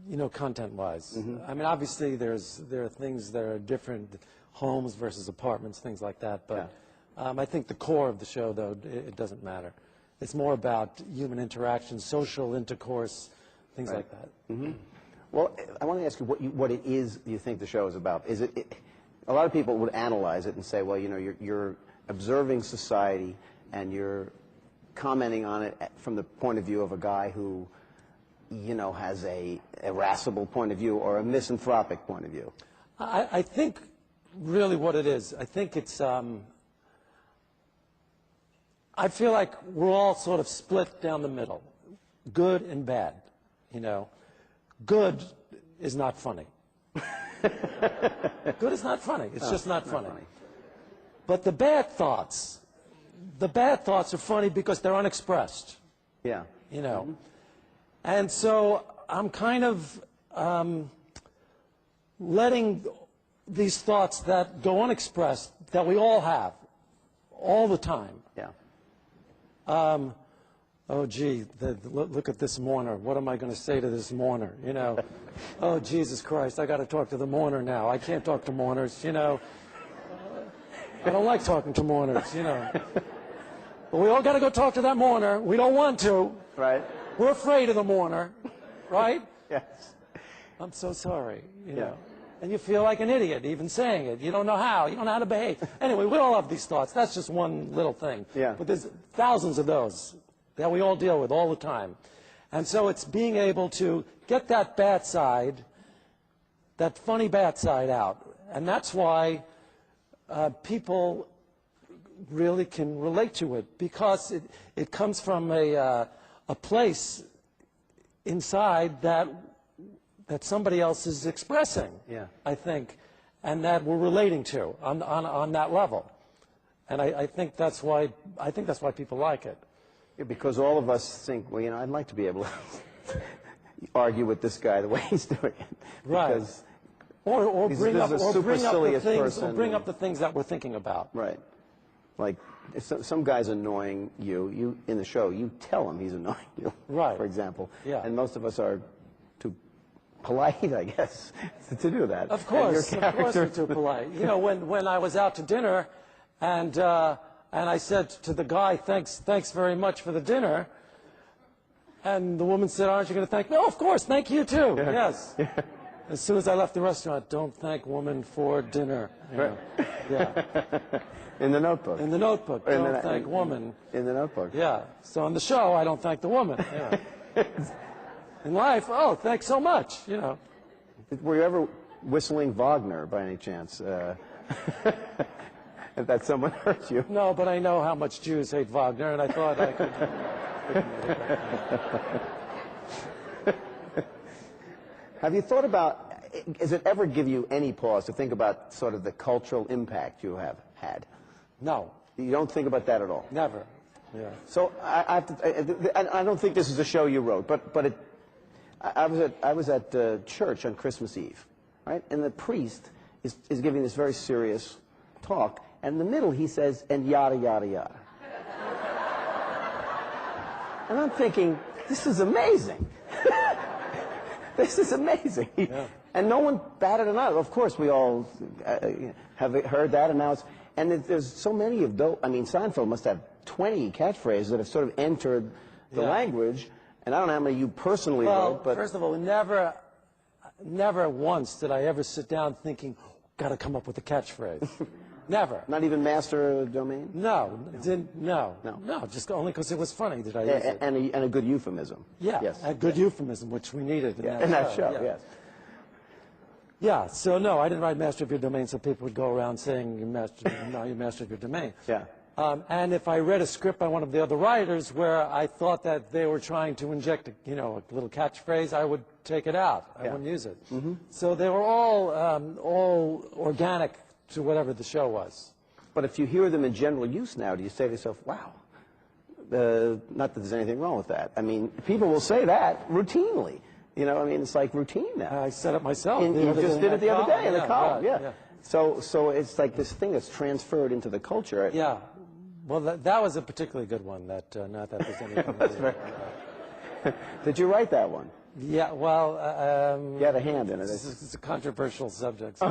You know, content-wise. Mm-hmm. I mean, obviously, there are things that are different, homes versus apartments, things like that. But yeah. I think the core of the show, though, it doesn't matter. It's more about human interaction, social intercourse, things like that. Mm-hmm. Well, I want to ask you what it is you think the show is about. Is it a lot of people would analyze it and say, well, you know, you're observing society and you're commenting on it from the point of view of a guy who, you know, has a irascible point of view or a misanthropic point of view. I think really what it is, I think it's, I feel like we're all sort of split down the middle, good and bad, you know. Good is not funny. Good is not funny. It's just not funny. But the bad thoughts are funny because they're unexpressed. Yeah. You know. Mm-hmm. And so I'm kind of letting these thoughts that go unexpressed, that we all have, all the time. Yeah. Oh, gee, look at this mourner. What am I going to say to this mourner? You know, oh, Jesus Christ, I got to talk to the mourner now. I can't talk to mourners, you know. I don't like talking to mourners, you know. But we all got to go talk to that mourner. We don't want to. Right. We're afraid of the mourner, right? Yes. I'm so sorry, you know. And you feel like an idiot even saying it. You don't know how. You don't know how to behave. Anyway, we all have these thoughts. That's just one little thing. Yeah. But there's thousands of those that we all deal with all the time. And so it's being able to get that bad side, that funny bad side out. And that's why people really can relate to it, because it comes from a place inside that somebody else is expressing, I think, and that we're relating to on that level. And I think that's why people like it. Yeah, because all of us think, well, you know, I'd like to be able to argue with this guy the way he's doing it. Right. Because Or bring up the the things that we're thinking about. Right. Like, if some guy's annoying you in the show, you tell him he's annoying you. Right. For example. Yeah. And most of us are too polite, I guess, to do that. Of course we're too polite. You know, when I was out to dinner, and I said to the guy, thanks very much for the dinner, and the woman said, aren't you going to thank me? Oh, of course, thank you too. Yeah. Yes. Yeah. As soon as I left the restaurant, don't thank woman for dinner. You know. Yeah. In the Notebook. In the Notebook, don't thank woman. In the Notebook. Yeah. So on the show, I don't thank the woman. Yeah. In life, oh, thanks so much. You know. Were you ever whistling Wagner by any chance? If that someone hurt you? No, but I know how much Jews hate Wagner, and I thought I could. Have you thought about? Does it ever give you any pause to think about sort of the cultural impact you have had? No. You don't think about that at all? Never. Yeah. So I don't think this is a show you wrote, but I was at church on Christmas Eve, right? And the priest is giving this very serious talk, and in the middle he says, and yada, yada, yada. And I'm thinking, this is amazing. This is amazing. Yeah. And no one batted an eye. Of course, we all have heard that, and now it's... And there's so many of those. I mean, Seinfeld must have 20 catchphrases that have sort of entered the language, and I don't know how many you personally wrote, but... First of all, never once did I ever sit down thinking, got to come up with a catchphrase. Never. Not even master domain? No, just only because it was funny did I use it. And a good euphemism. Yeah, yes. A good euphemism, which we needed in that show, yeah. Yes. Yeah, so no, I didn't write master of your domain so people would go around saying you master of your domain. Yeah. And if I read a script by one of the other writers where I thought that they were trying to inject a little catchphrase, I would take it out. I wouldn't use it. Mm-hmm. So they were all organic to whatever the show was. But if you hear them in general use now, do you say to yourself, wow, not that there's anything wrong with that. I mean, people will say that routinely. You know, I mean, it's like routine now. I said it myself. You just did it the other day in the column, right, yeah. So it's like this thing that's transferred into the culture. Yeah. Well, that was a particularly good one. Not that there's anything. That's right. Did you write that one? Yeah, well... you had a hand in it. It's a controversial subject, so...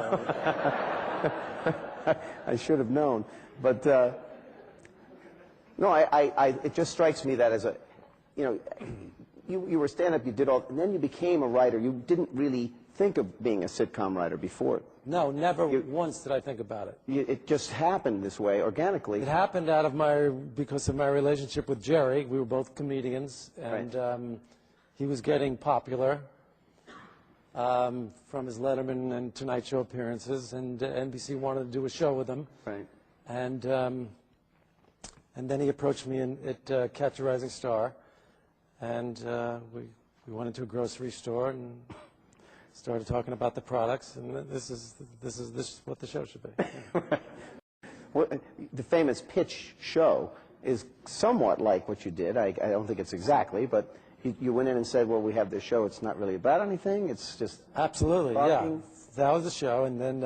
I should have known. But, no, it just strikes me that as a, you were stand-up, you did all, and then you became a writer. You didn't really think of being a sitcom writer before. No, never once did I think about it. It just happened this way, organically. It happened because of my relationship with Jerry. We were both comedians, and right. He was getting popular from his Letterman and Tonight Show appearances, and NBC wanted to do a show with him. Right. And then he approached me at Catch a Rising Star, and we went into a grocery store and started talking about the products, and this is what the show should be. Well, the famous pitch show is somewhat like what you did. I don't think it's exactly, but you went in and said, well, we have this show. It's not really about anything. It's just absolutely talking. Yeah. That was the show, and then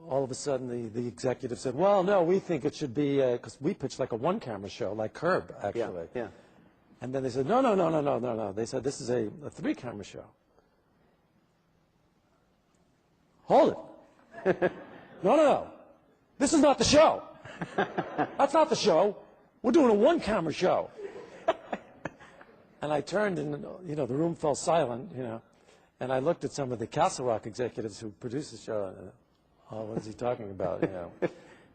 all of a sudden the executive said, well, no, we think it should be because we pitched like a one-camera show, like Curb, actually. Yeah. And then they said, no. They said this is a three-camera show. Hold it. No. This is not the show. That's not the show. We're doing a one-camera show. And I turned and, the room fell silent, and I looked at some of the Castle Rock executives who produced the show, and, what is he talking about,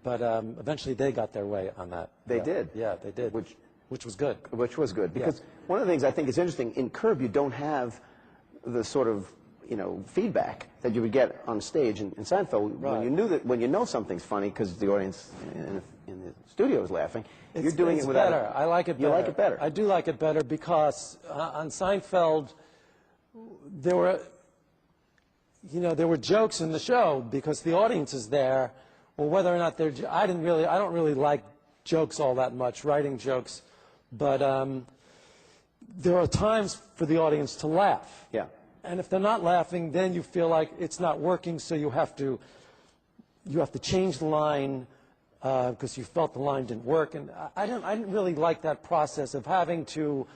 But eventually they got their way on that. They did? Yeah, they did, which was good. Which was good, because one of the things I think is interesting, in Curb you don't have the sort of, feedback that you would get on stage in Seinfeld. Right. When you know something's funny because the audience in the studio is laughing, you're doing it without better. I like it better. You like it better? I do like it better because on Seinfeld there were jokes in the show because the audience is there. Well, whether or not they're, I don't really like jokes all that much, writing jokes, but there are times for the audience to laugh. Yeah. and if they're not laughing, then you feel like it's not working, so you have to change the line because you felt the line didn't work. And I didn't really like that process of having to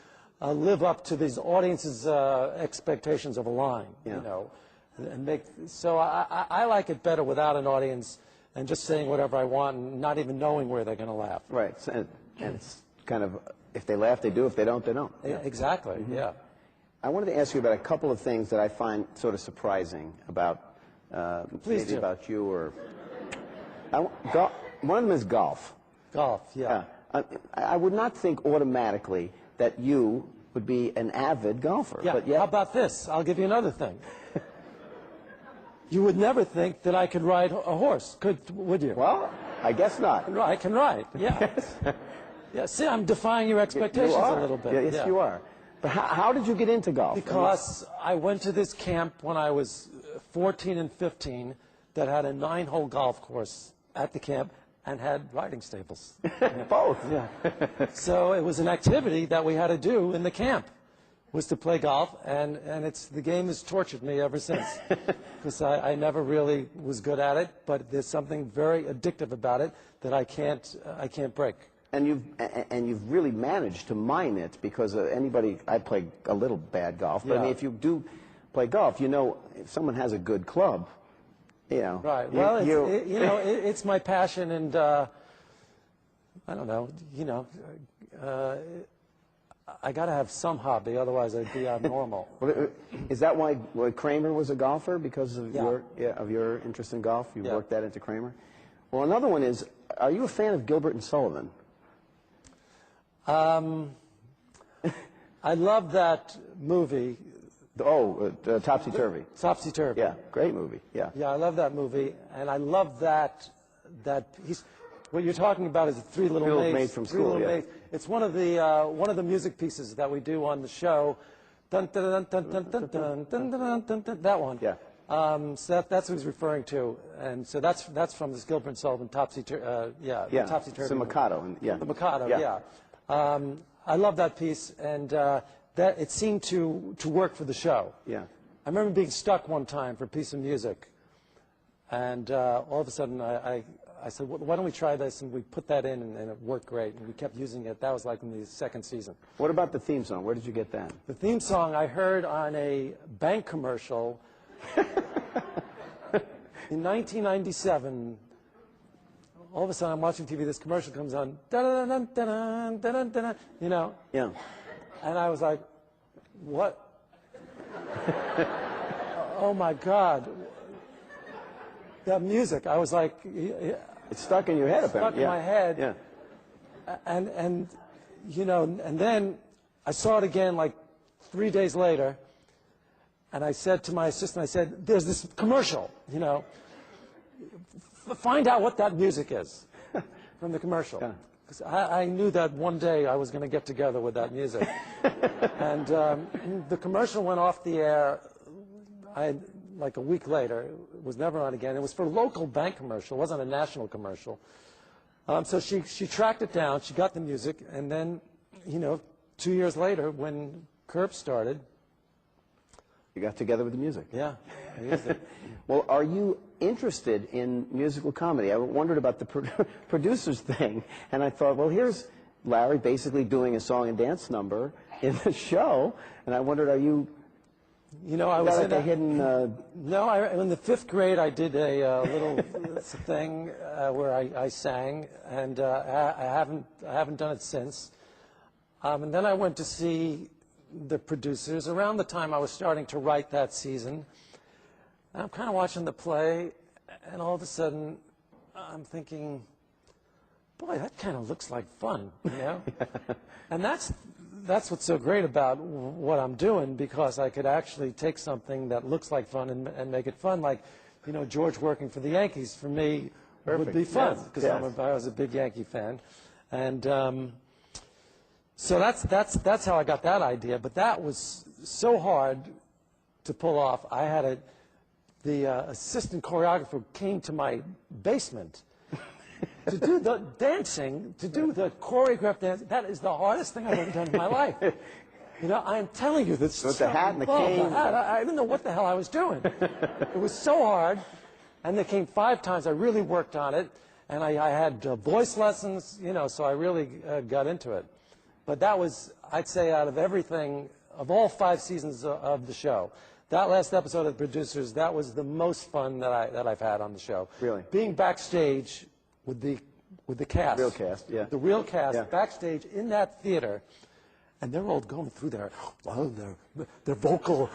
live up to these audience's expectations of a line, you know, and so I like it better without an audience and just saying whatever I want and not even knowing where they're going to laugh. Right, so, and it's kind of, if they laugh, they do. If they don't, they don't. Yeah. Exactly, yeah. I wanted to ask you about a couple of things that I find sort of surprising about maybe about you or one of them is golf. Golf, yeah. I would not think automatically that you would be an avid golfer. Yeah. But yet, how about this? I'll give you another thing. You would never think that I could ride a horse, would you? Well, I guess not. I can ride, yeah. Yeah, see, I'm defying your expectations a little bit. Yeah, yes, you are. But how did you get into golf? Because I went to this camp when I was 14 and 15 that had a 9-hole golf course at the camp and had riding stables. Both. Yeah. So it was an activity that we had to do in the camp, was to play golf, and the game has tortured me ever since. Because I never really was good at it, but there's something very addictive about it that I can't break. And you've really managed to mine it, because I play a little bad golf, but I mean, if you do play golf, you know, if someone has a good club, you know. Right. Well, it's my passion, and I don't know, you know, I got to have some hobby, otherwise I'd be abnormal. Is that why Kramer was a golfer, because of your interest in golf? You worked that into Kramer. Well, another one is, are you a fan of Gilbert and Sullivan? I love that movie. Topsy Turvy. Topsy Turvy. Yeah, great movie. Yeah. Yeah, I love that movie, and I love that what you're talking about is Three Little Maids from School. Yeah. It's one of the music pieces that we do on the show. Dun, dun, dun, dun, dun, dun, dun, dun, dun, dun, that one. Yeah. So that's what he's referring to, and so that's from this Gilbert and Sullivan Topsy Turvy. Topsy Turvy. It's the Mikado. The Mikado. Yeah. I love that piece, and that it seemed to work for the show. Yeah. I remember being stuck one time for a piece of music, and all of a sudden I said, why don't we try this? And we put that in, and it worked great, and we kept using it. That was like in the second season. What about the theme song? Where did you get that? The theme song I heard on a bank commercial in 1997. All of a sudden, I'm watching TV. This commercial comes on, you know. Yeah. And I was like, "What? Oh my God!" That music. I was like, "It's stuck in your head." Stuck in my head. Yeah. And you know, and then I saw it again like 3 days later, and I said to my assistant, I said, "There's this commercial, you know. Find out what that music is from the commercial." Because I knew that one day I was going to get together with that music. And the commercial went off the air like a week later. It was never on again. It was for a local bank commercial. It wasn't a national commercial. So she tracked it down. She got the music. And then, you know, 2 years later, when Curb started, you got together with the music. Yeah, I used it. Well, are you interested in musical comedy? I wondered about the producer's thing, and I thought, well, here's Larry basically doing a song and dance number in the show, and I wondered, are you? You know, I was like in a hidden. No, in the 5th grade, I did a little thing where I sang, and I haven't done it since. And then I went to see the producers around the time I was starting to write that season. And I'm kind of watching the play, and all of a sudden, I'm thinking, boy, that kind of looks like fun, you know? And that's what's so great about what I'm doing, because I could actually take something that looks like fun and make it fun. Like, you know, George working for the Yankees, for me, would be fun, because I was a big Yankee fan. And so that's how I got that idea. But that was so hard to pull off. I had the assistant choreographer came to my basement to do the dancing, to do the choreographed dance. That is the hardest thing I've ever done in my life. You know, I'm telling you this. With the hat and the cane. The hat. I didn't know what the hell I was doing. It was so hard. And they came 5 times. I really worked on it. And I had voice lessons, you know, so I really got into it. But that was, I'd say, out of everything, of all 5 seasons of the show, that last episode of The Producers, that was the most fun that I've had on the show. Really? Being backstage with the cast. Real cast, yeah. The real cast, Yeah. backstage in that theater. And they're all going through their vocal,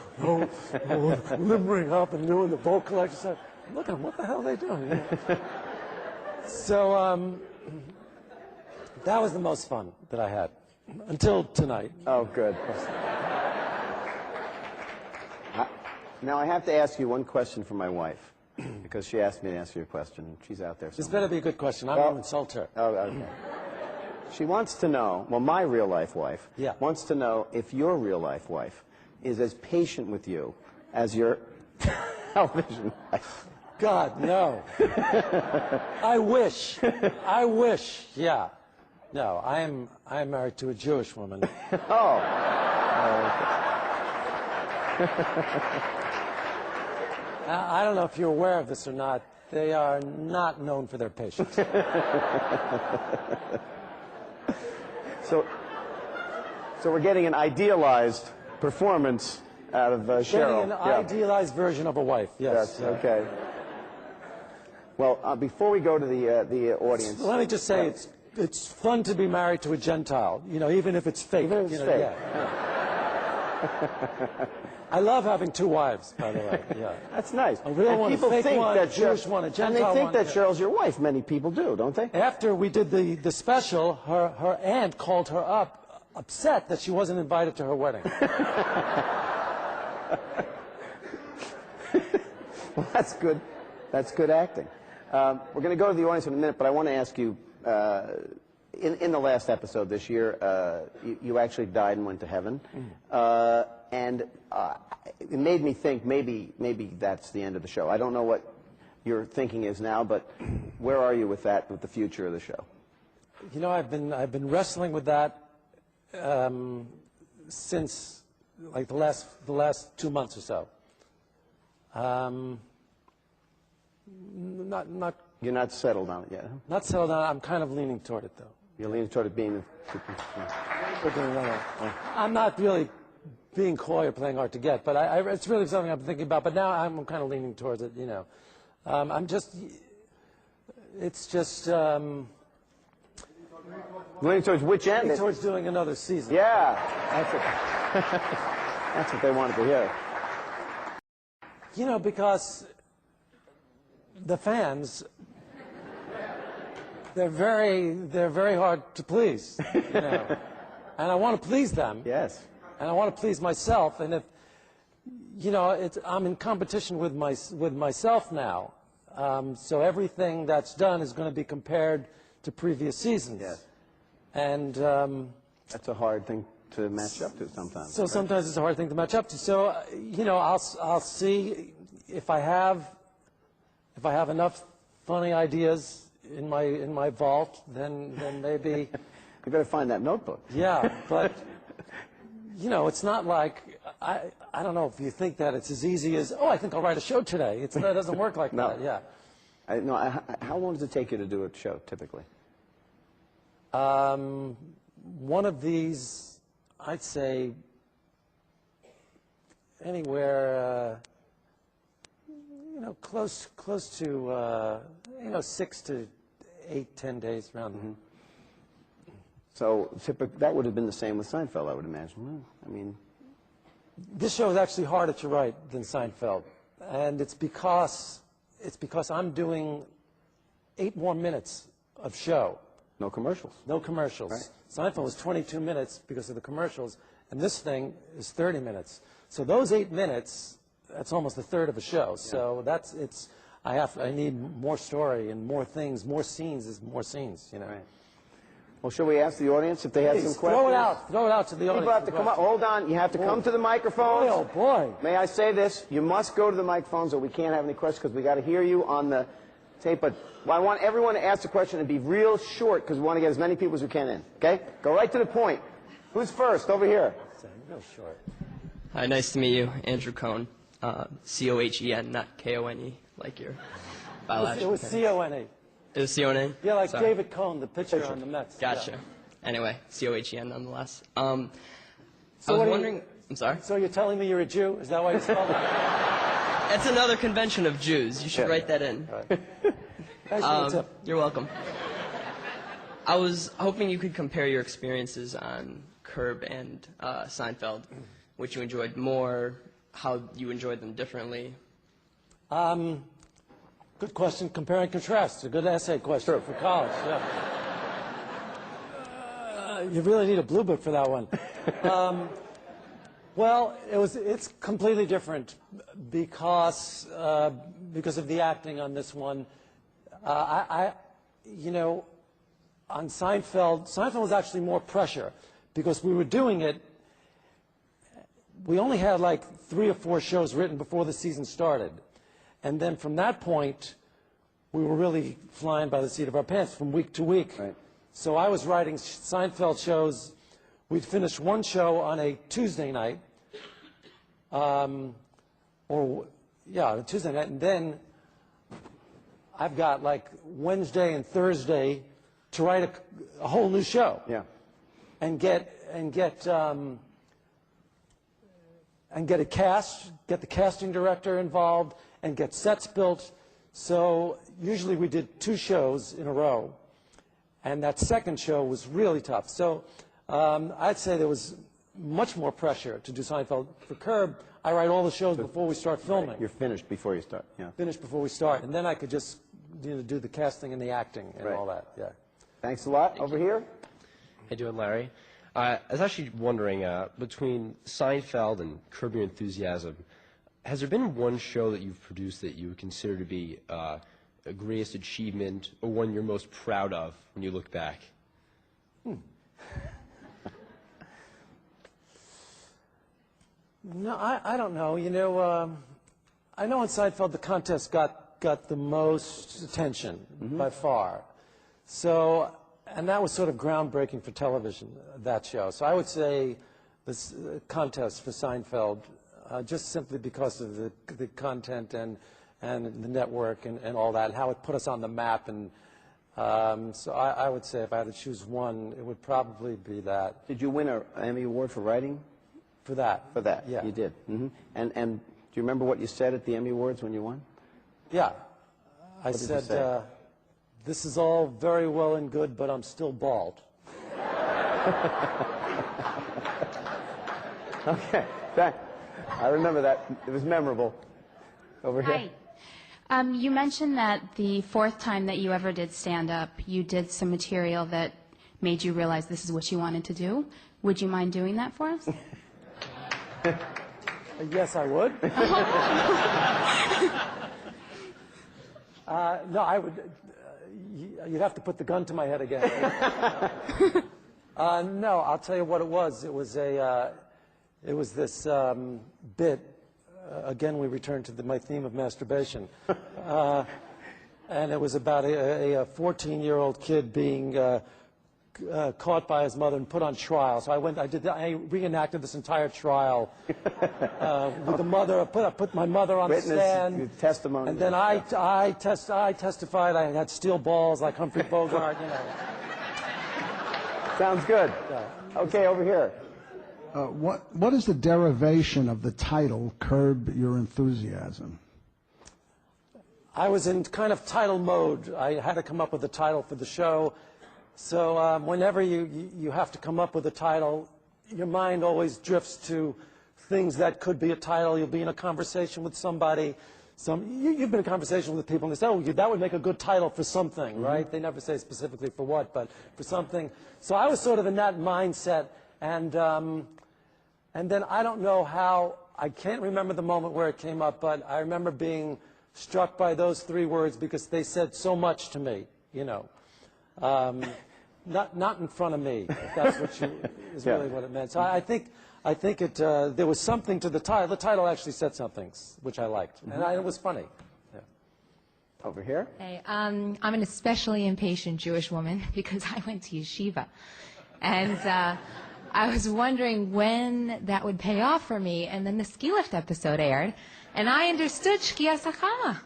limbering up and doing the vocal exercise. Look at them, what the hell are they doing? So that was the most fun that I had until tonight. Oh, good. Now, I have to ask you one question from my wife, because she asked me to ask you a question. She's out there somewhere. This better be a good question. I'm going to insult her. Oh, okay. She wants to know, well, my real-life wife wants to know if your real-life wife is as patient with you as your television wife. God, no. I wish. I wish. Yeah. No, I'm married to a Jewish woman. Oh. I don't know if you're aware of this or not. They are not known for their patience. So we're getting an idealized performance out of Cheryl. Getting an idealized version of a wife. Yes. Okay. Well, before we go to the audience, let me just say it's fun to be married to a Gentile. You know, even if it's fake. Even if it's fake. Yeah. I love having 2 wives, by the way. Yeah. That's nice. A real one, a fake one, a Jewish one, a and Gentile they think one. that Cheryl's your wife. Many people do, don't they? After we did the special, her aunt called her up, upset that she wasn't invited to her wedding. Well, that's good. That's good acting. We're going to go to the audience in a minute, but I want to ask you, in the last episode this year, you actually died and went to heaven. And it made me think maybe that's the end of the show. I don't know what your thinking is now, but where are you with that, with the future of the show? You know, I've been wrestling with that since like the last 2 months or so. You're not settled on it yet, huh? Not settled on. I'm kind of leaning toward it, though. You're leaning toward it being. I'm not really being coy or playing hard to get, but it's really something I've been thinking about. But now I'm kind of leaning towards it. You know, it's just. Leaning towards which end? Leaning towards doing another season. Yeah, that's what they wanted to hear. You know, because the fans, they're very hard to please, you know. And I want to please them. Yes. And I want to please myself. And if, you know, I'm in competition with myself now. So everything that's done is going to be compared to previous seasons. Yes. And that's a hard thing to match up to sometimes. So sometimes it's a hard thing to match up to. So, you know, I'll see if I have enough funny ideas in my vault, then maybe. You better find that notebook. Yeah, but you know, it's not like I don't know if you think that it's as easy as, oh, I think I'll write a show today. It doesn't work like No. that. Yeah. How long does it take you to do a show typically? One of these, I'd say, anywhere, you know, close to, you know, 6 to 8, 10 days around. Mm-hmm. So that would have been the same with Seinfeld, I would imagine. I mean, this show is actually harder to write than Seinfeld, and it's because I'm doing 8 more minutes of show. No commercials. No commercials. Right. Seinfeld was 22 minutes because of the commercials, and this thing is 30 minutes. So those 8 minutes, that's almost a third of a show. Yeah. So I need more story and more things, more scenes is more scenes, you know. Right. Well, shall we ask the audience if they have some questions? Throw it out to the audience. People have to come up. Hold on, you have to come to the microphones. Oh boy. May I say this? You must go to the microphones or we can't have any questions because we got to hear you on the tape. But I want everyone to ask a question and be real short because we want to get as many people as we can in. Okay? Go right to the point. Who's first? Over here. Real short. Hi, nice to meet you, Andrew Cohen. C-O-H-E-N, not K-O-N-E, like your biological. It was C-O-N-E. It was C-O-N-E? Yeah, like Sorry. David Cohen, the pitcher on the Mets. Gotcha. Yeah. Anyway, C-O-H-E-N nonetheless. So I was what are wondering, you, I'm sorry? So you're telling me you're a Jew? Is that why you spelled it? It's another convention of Jews. You should write that in. Thanks for the tip. You're welcome. I was hoping you could compare your experiences on Curb and Seinfeld, which you enjoyed more, how you enjoyed them differently. Good question. Compare and contrast. A good essay question for college. Yeah. You really need a blue book for that one. Well, it's completely different because of the acting on this one. You know, on Seinfeld was actually more pressure because we were doing it. We only had like 3 or 4 shows written before the season started. And then from that point, we were really flying by the seat of our pants from week to week. Right. So I was writing Seinfeld shows. We'd finish one show on a Tuesday night, a Tuesday night, and then I've got like Wednesday and Thursday to write a whole new show. Yeah. And get a cast, get the casting director involved, and get sets built. So usually we did 2 shows in a row, and that second show was really tough. So I'd say there was much more pressure to do Seinfeld. For Curb, I write all the shows before we start filming. You're finished before you start. Yeah. Finished before we start, and then I could just do the casting and the acting and all that. Yeah. Thanks a lot. Over here. How you doing, Larry? I was actually wondering, between Seinfeld and Curb Your Enthusiasm, has there been one show that you've produced that you would consider to be a greatest achievement or one you're most proud of when you look back? No, I don't know. You know, I know on Seinfeld the contest got the most attention by far. So, and that was sort of groundbreaking for television, that show. So I would say this contest for Seinfeld, just simply because of the content and the network and all that, and how it put us on the map. And so I would say if I had to choose one, it would probably be that. Did you win an Emmy Award for writing? For that. For that, yeah. You did. And do you remember what you said at the Emmy Awards when you won? Yeah. I did you said, say? this is all very well and good, but I'm still bald. Okay. I remember that. It was memorable. Over here. Hi. You mentioned that the 4th time that you ever did stand-up, you did some material that made you realize this is what you wanted to do. Would you mind doing that for us? Yes, I would. No, I would. You'd have to put the gun to my head again. No, I'll tell you what it was. It was this bit. Again, we return to my theme of masturbation, and it was about a 14-year-old kid being caught by his mother and put on trial. So I reenacted this entire trial with the mother. I put my mother on the stand. Testimony. And then I testified. I had steel balls like Humphrey Bogart. You know. Sounds good. Yeah. Okay, over here. What is the derivation of the title "Curb Your Enthusiasm"? I was in kind of title mode. I had to come up with a title for the show. So whenever you have to come up with a title, your mind always drifts to things that could be a title. You'll be in a conversation with somebody. You've been in a conversation with people, and they say, oh, that would make a good title for something, right? They never say specifically for what, but for something. So I was sort of in that mindset, and then I don't know how, I can't remember the moment where it came up, but I remember being struck by those 3 words because they said so much to me, you know. Not in front of me, if that's what is really what it meant. So I think there was something to the title. The title actually said something which I liked, and it was funny. Yeah. Over here. Hey, I'm an especially impatient Jewish woman because I went to yeshiva, and I was wondering when that would pay off for me, and then the ski lift episode aired, and I understood Shkia Sakama.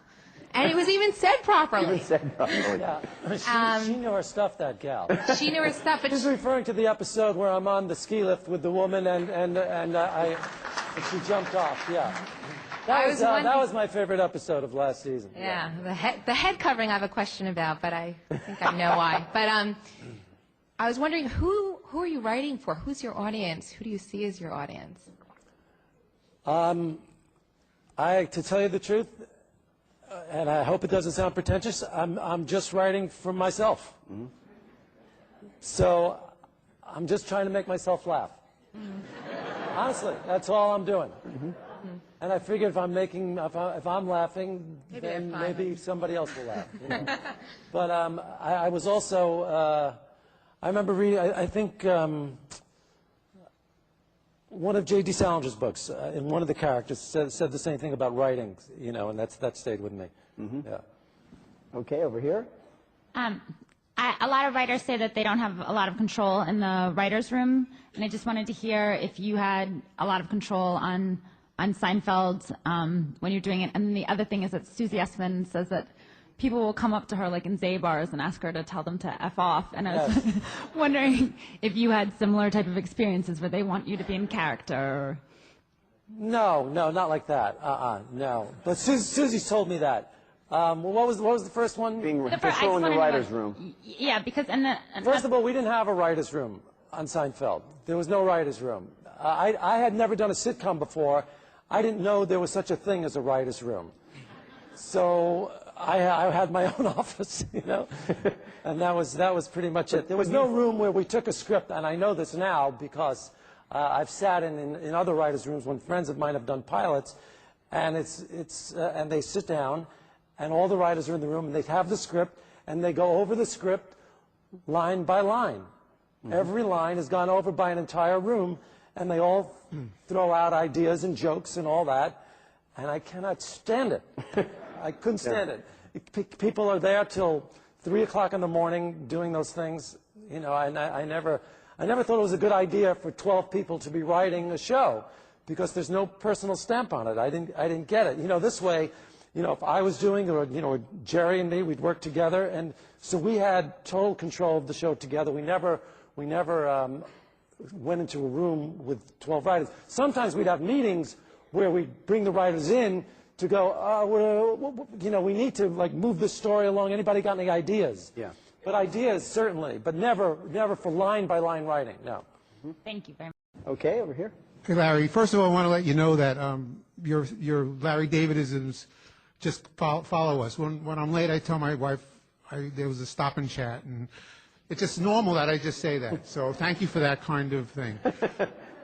And it was even said properly. Even said properly. Yeah. She knew her stuff, that gal. She knew her stuff, but She's referring to the episode where I'm on the ski lift with the woman and she jumped off. Yeah. That was my favorite episode of last season. yeah, the head covering I have a question about, but I think I know why. But I was wondering, who are you writing for? Who's your audience? Who do you see as your audience? To tell you the truth, and I hope it doesn't sound pretentious, I'm just writing for myself. Mm-hmm. So I'm just trying to make myself laugh. Mm-hmm. Honestly, that's all I'm doing. Mm-hmm. And I figure if I'm laughing, then maybe somebody else will laugh. You know? But I was also, I remember reading, I think one of J.D. Salinger's books, in one of the characters said the same thing about writing, you know, and that stayed with me. Mm-hmm. Yeah. Okay, over here. A lot of writers say that they don't have a lot of control in the writer's room, and I just wanted to hear if you had a lot of control on Seinfeld when you're doing it. And the other thing is that Susie Essman says that people will come up to her like in Zay bars and ask her to tell them to F off. And I was wondering if you had similar type of experiences where they want you to be in character. Or... No, not like that. No. But Susie's told me that. What was the first one? Being control in the writer's room. Yeah, because first of all, we didn't have a writer's room on Seinfeld. There was no writer's room. I had never done a sitcom before. I didn't know there was such a thing as a writer's room. So I had my own office, you know, and that was pretty much it. There was no room where we took a script, and I know this now because I've sat in other writers' rooms when friends of mine have done pilots, and and they sit down, and all the writers are in the room, and they have the script, and they go over the script line by line. Mm-hmm. Every line has gone over by an entire room, and they all throw out ideas and jokes and all that, and I cannot stand it. I couldn't stand it. People are there till 3 o'clock in the morning doing those things, you know, and I never thought it was a good idea for 12 people to be writing a show because there's no personal stamp on it. I didn't get it. You know, this way, you know, if I was doing, or, you know, Jerry and me, we'd work together, and so we had total control of the show together. We never went into a room with 12 writers. Sometimes we'd have meetings where we'd bring the writers in to go, you know, we need to like move this story along. Anybody got any ideas? Yeah. But ideas certainly, but never for line by line writing. No. Mm-hmm. Thank you very much. Okay, over here. Hey, Larry. First of all, I want to let you know that your Larry Davidisms just follow us. When I'm late, I tell my wife there was a stop and chat, and it's just normal that I just say that. So thank you for that kind of thing.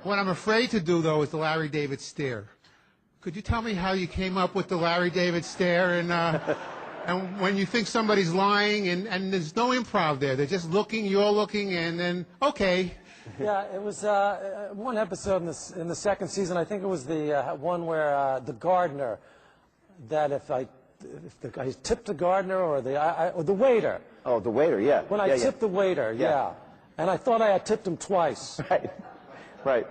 What I'm afraid to do, though, is the Larry David stare. Could you tell me how you came up with the Larry David stare, and when you think somebody's lying and there's no improv there, they're just looking, you're looking, and then, okay. Yeah, it was one episode in the second season. I think it was the one where the gardener, that if I tipped the gardener or the waiter. Oh, the waiter, yeah. When I tipped the waiter, yeah. And I thought I had tipped him twice. Right.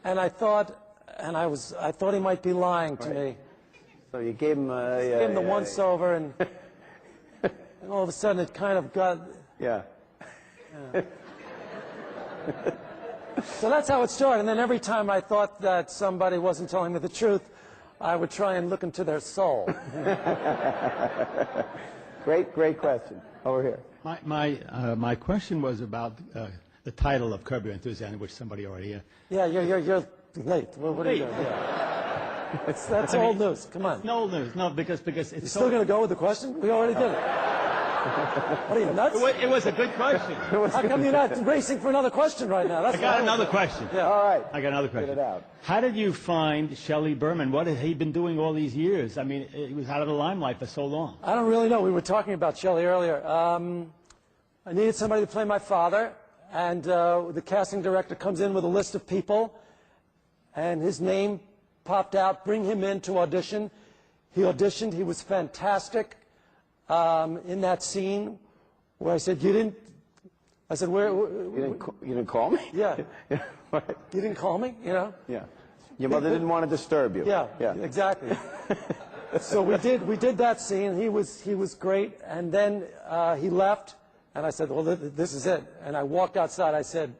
And I thought he might be lying to me. So you gave him the once over, and all of a sudden it kind of got. Yeah. So that's how it started. And then every time I thought that somebody wasn't telling me the truth, I would try and look into their soul. Great question. Over here. My question was about the title of Curb Your Enthusiasm, which somebody already. Yeah, you're late. What are you doing? Yeah. That's old news. Come on. No old news. No, because it's. You're still going to go with the question? We already did it. What are you, nuts? It was a good question. How come you're not racing for another question right now? I got another question. Yeah. All right. I got another question. Get it out. How did you find Shelley Berman? What had he been doing all these years? I mean, he was out of the limelight for so long. I don't really know. We were talking about Shelley earlier. I needed somebody to play my father, and the casting director comes in with a list of people, and his name popped out. Bring him in to audition. He auditioned. He was fantastic in that scene where I said, you I said, where? You didn't call me? Yeah. Right. You didn't call me, you know? Yeah. Your mother didn't want to disturb you. Yeah, Yeah. exactly. So we did that scene. He was great, and then he left, and I said, well, this is it. And I walked outside. I said,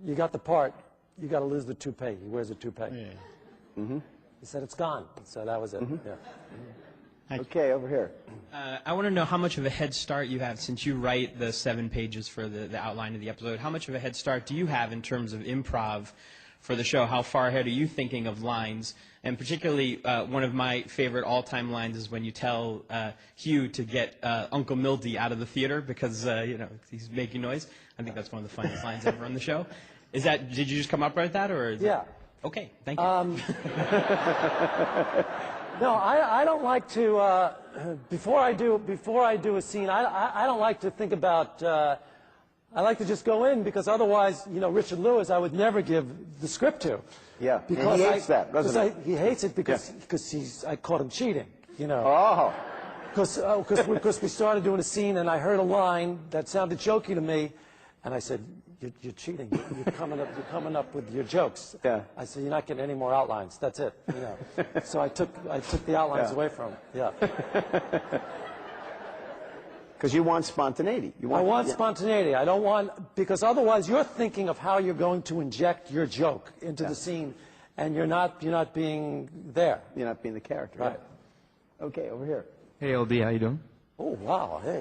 you got the part. You got to lose the toupee. He wears a toupee. Yeah. He said, it's gone. So that was it. Yeah. Okay, over here. I want to know how much of a head start you have, since you write the 7 pages for the outline of the episode. How much of a head start do you have in terms of improv for the show? How far ahead are you thinking of lines? And particularly, one of my favorite all-time lines is when you tell Hugh to get Uncle Milty out of the theater because he's making noise. I think that's one of the funniest lines ever on the show. Did you just come up with that, or? Yeah. Okay, thank you. No, I don't like to. Before I do a scene, I don't like to think about. I like to just go in because otherwise, Richard Lewis, I would never give the script to. Yeah, because he hates that, doesn't he? He hates it because I caught him cheating. Oh. Because we started doing a scene and I heard a line that sounded jokey to me, and I said, "You're cheating. You're coming up with your jokes." Yeah. I said, "You're not getting any more outlines. That's it." So I took the outlines away from him. Yeah. Because you want spontaneity. I want spontaneity. I don't want, because otherwise you're thinking of how you're going to inject your joke into the scene, and you're not being there. You're not being the character. Right. Okay, over here. Hey, LD, how you doing? Oh, wow. Hey.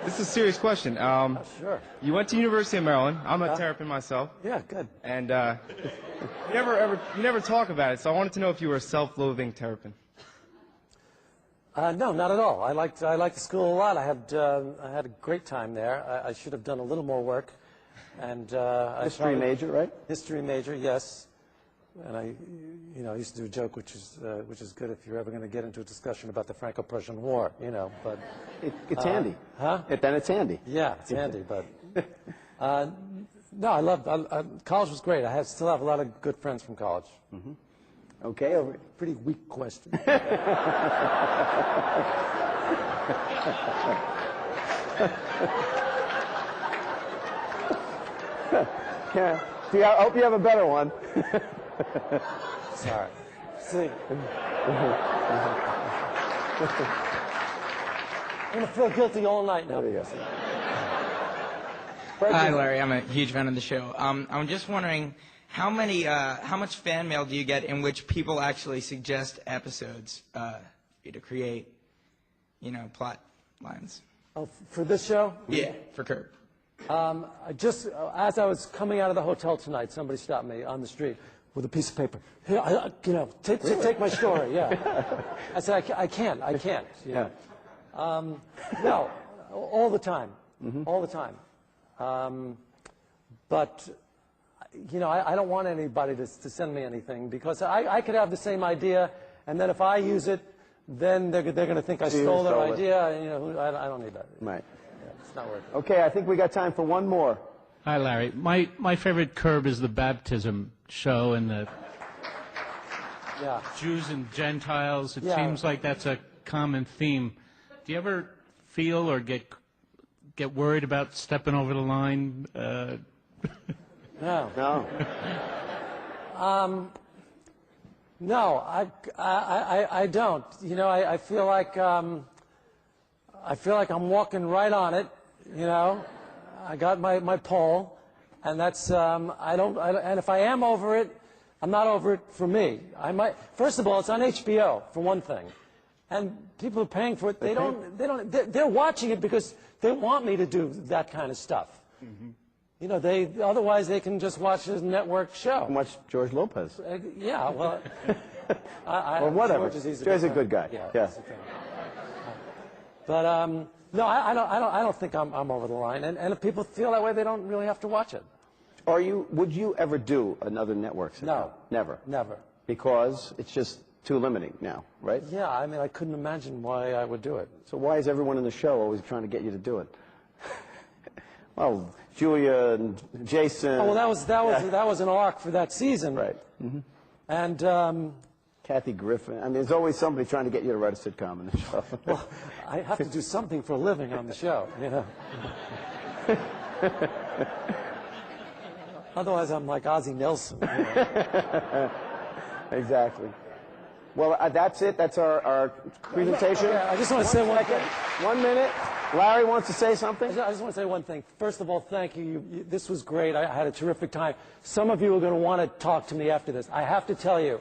This is a serious question. Sure. You went to University of Maryland. I'm a terrapin myself. Yeah, good. And you never talk about it, so I wanted to know if you were a self-loathing terrapin. No, not at all. I liked the school a lot. I had a great time there. I should have done a little more work. And History major, right? History major, yes. And I used to do a joke, which is good if you're ever going to get into a discussion about the Franco-Prussian War, But it's handy. Huh? Then it's handy. Yeah, it's handy. But no, I loved. College was great. I still have a lot of good friends from college. Mm-hmm. Okay, over. Pretty weak question. Yeah. See, I hope you have a better one. Sorry. See. I'm going to feel guilty all night now. There you go. Hi, Larry. I'm a huge fan of the show. I'm just wondering how much fan mail do you get in which people actually suggest episodes for you to create, plot lines? Oh, for this show? Yeah, for Curb. As I was coming out of the hotel tonight, somebody stopped me on the street with a piece of paper. Here, take my story. Yeah. I said, I can't. Yeah. No, all the time. Mm-hmm. All the time. But I don't want anybody to send me anything because I could have the same idea, and then if I use it, then they're going to think I stole their idea. And, I don't need that. Right. Yeah, it's not worth it. Okay, I think we got time for one more. Hi, Larry. My favorite Curb is the baptism show and the Jews and Gentiles. It seems like that's a common theme. Do you ever feel or get worried about stepping over the line? No. No, I don't. I feel like I'm walking right on it. I got my pole, and that's and if I am over it, I'm not over it for me. First of all, it's on HBO for one thing, and people are paying for it. They're watching it because they want me to do that kind of stuff. Mm-hmm. Otherwise they can just watch a network show. Watch George Lopez. Yeah, well, or whatever. George's a good guy. Yeah. But no, I don't think I'm over the line. And if people feel that way, they don't really have to watch it. Would you ever do another network sitcom? No. Never. Never. Because it's just too limiting now, right? Yeah, I couldn't imagine why I would do it. So why is everyone in the show always trying to get you to do it? Well, Julia and Jason. Oh, well, that was an arc for that season. Right. Mm-hmm. And Kathy Griffin. I mean, there's always somebody trying to get you to write a sitcom in the show. Well, I have to do something for a living on the show, you know. Otherwise, I'm like Ozzie Nelson. You know? Exactly. Well, that's it. That's our presentation. Okay, I just want to say one thing. 1 minute. Larry wants to say something. I just want to say one thing. First of all, thank you. This was great. I had a terrific time. Some of you are going to want to talk to me after this. I have to tell you,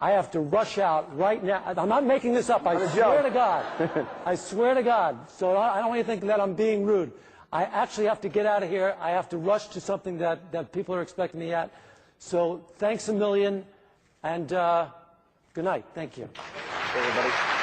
I have to rush out right now. I'm not making this up. I swear to God. I swear to God. So I don't want you to think that I'm being rude. I actually have to get out of here. I have to rush to something that people are expecting me at. So thanks a million, and good night. Thank you. Everybody.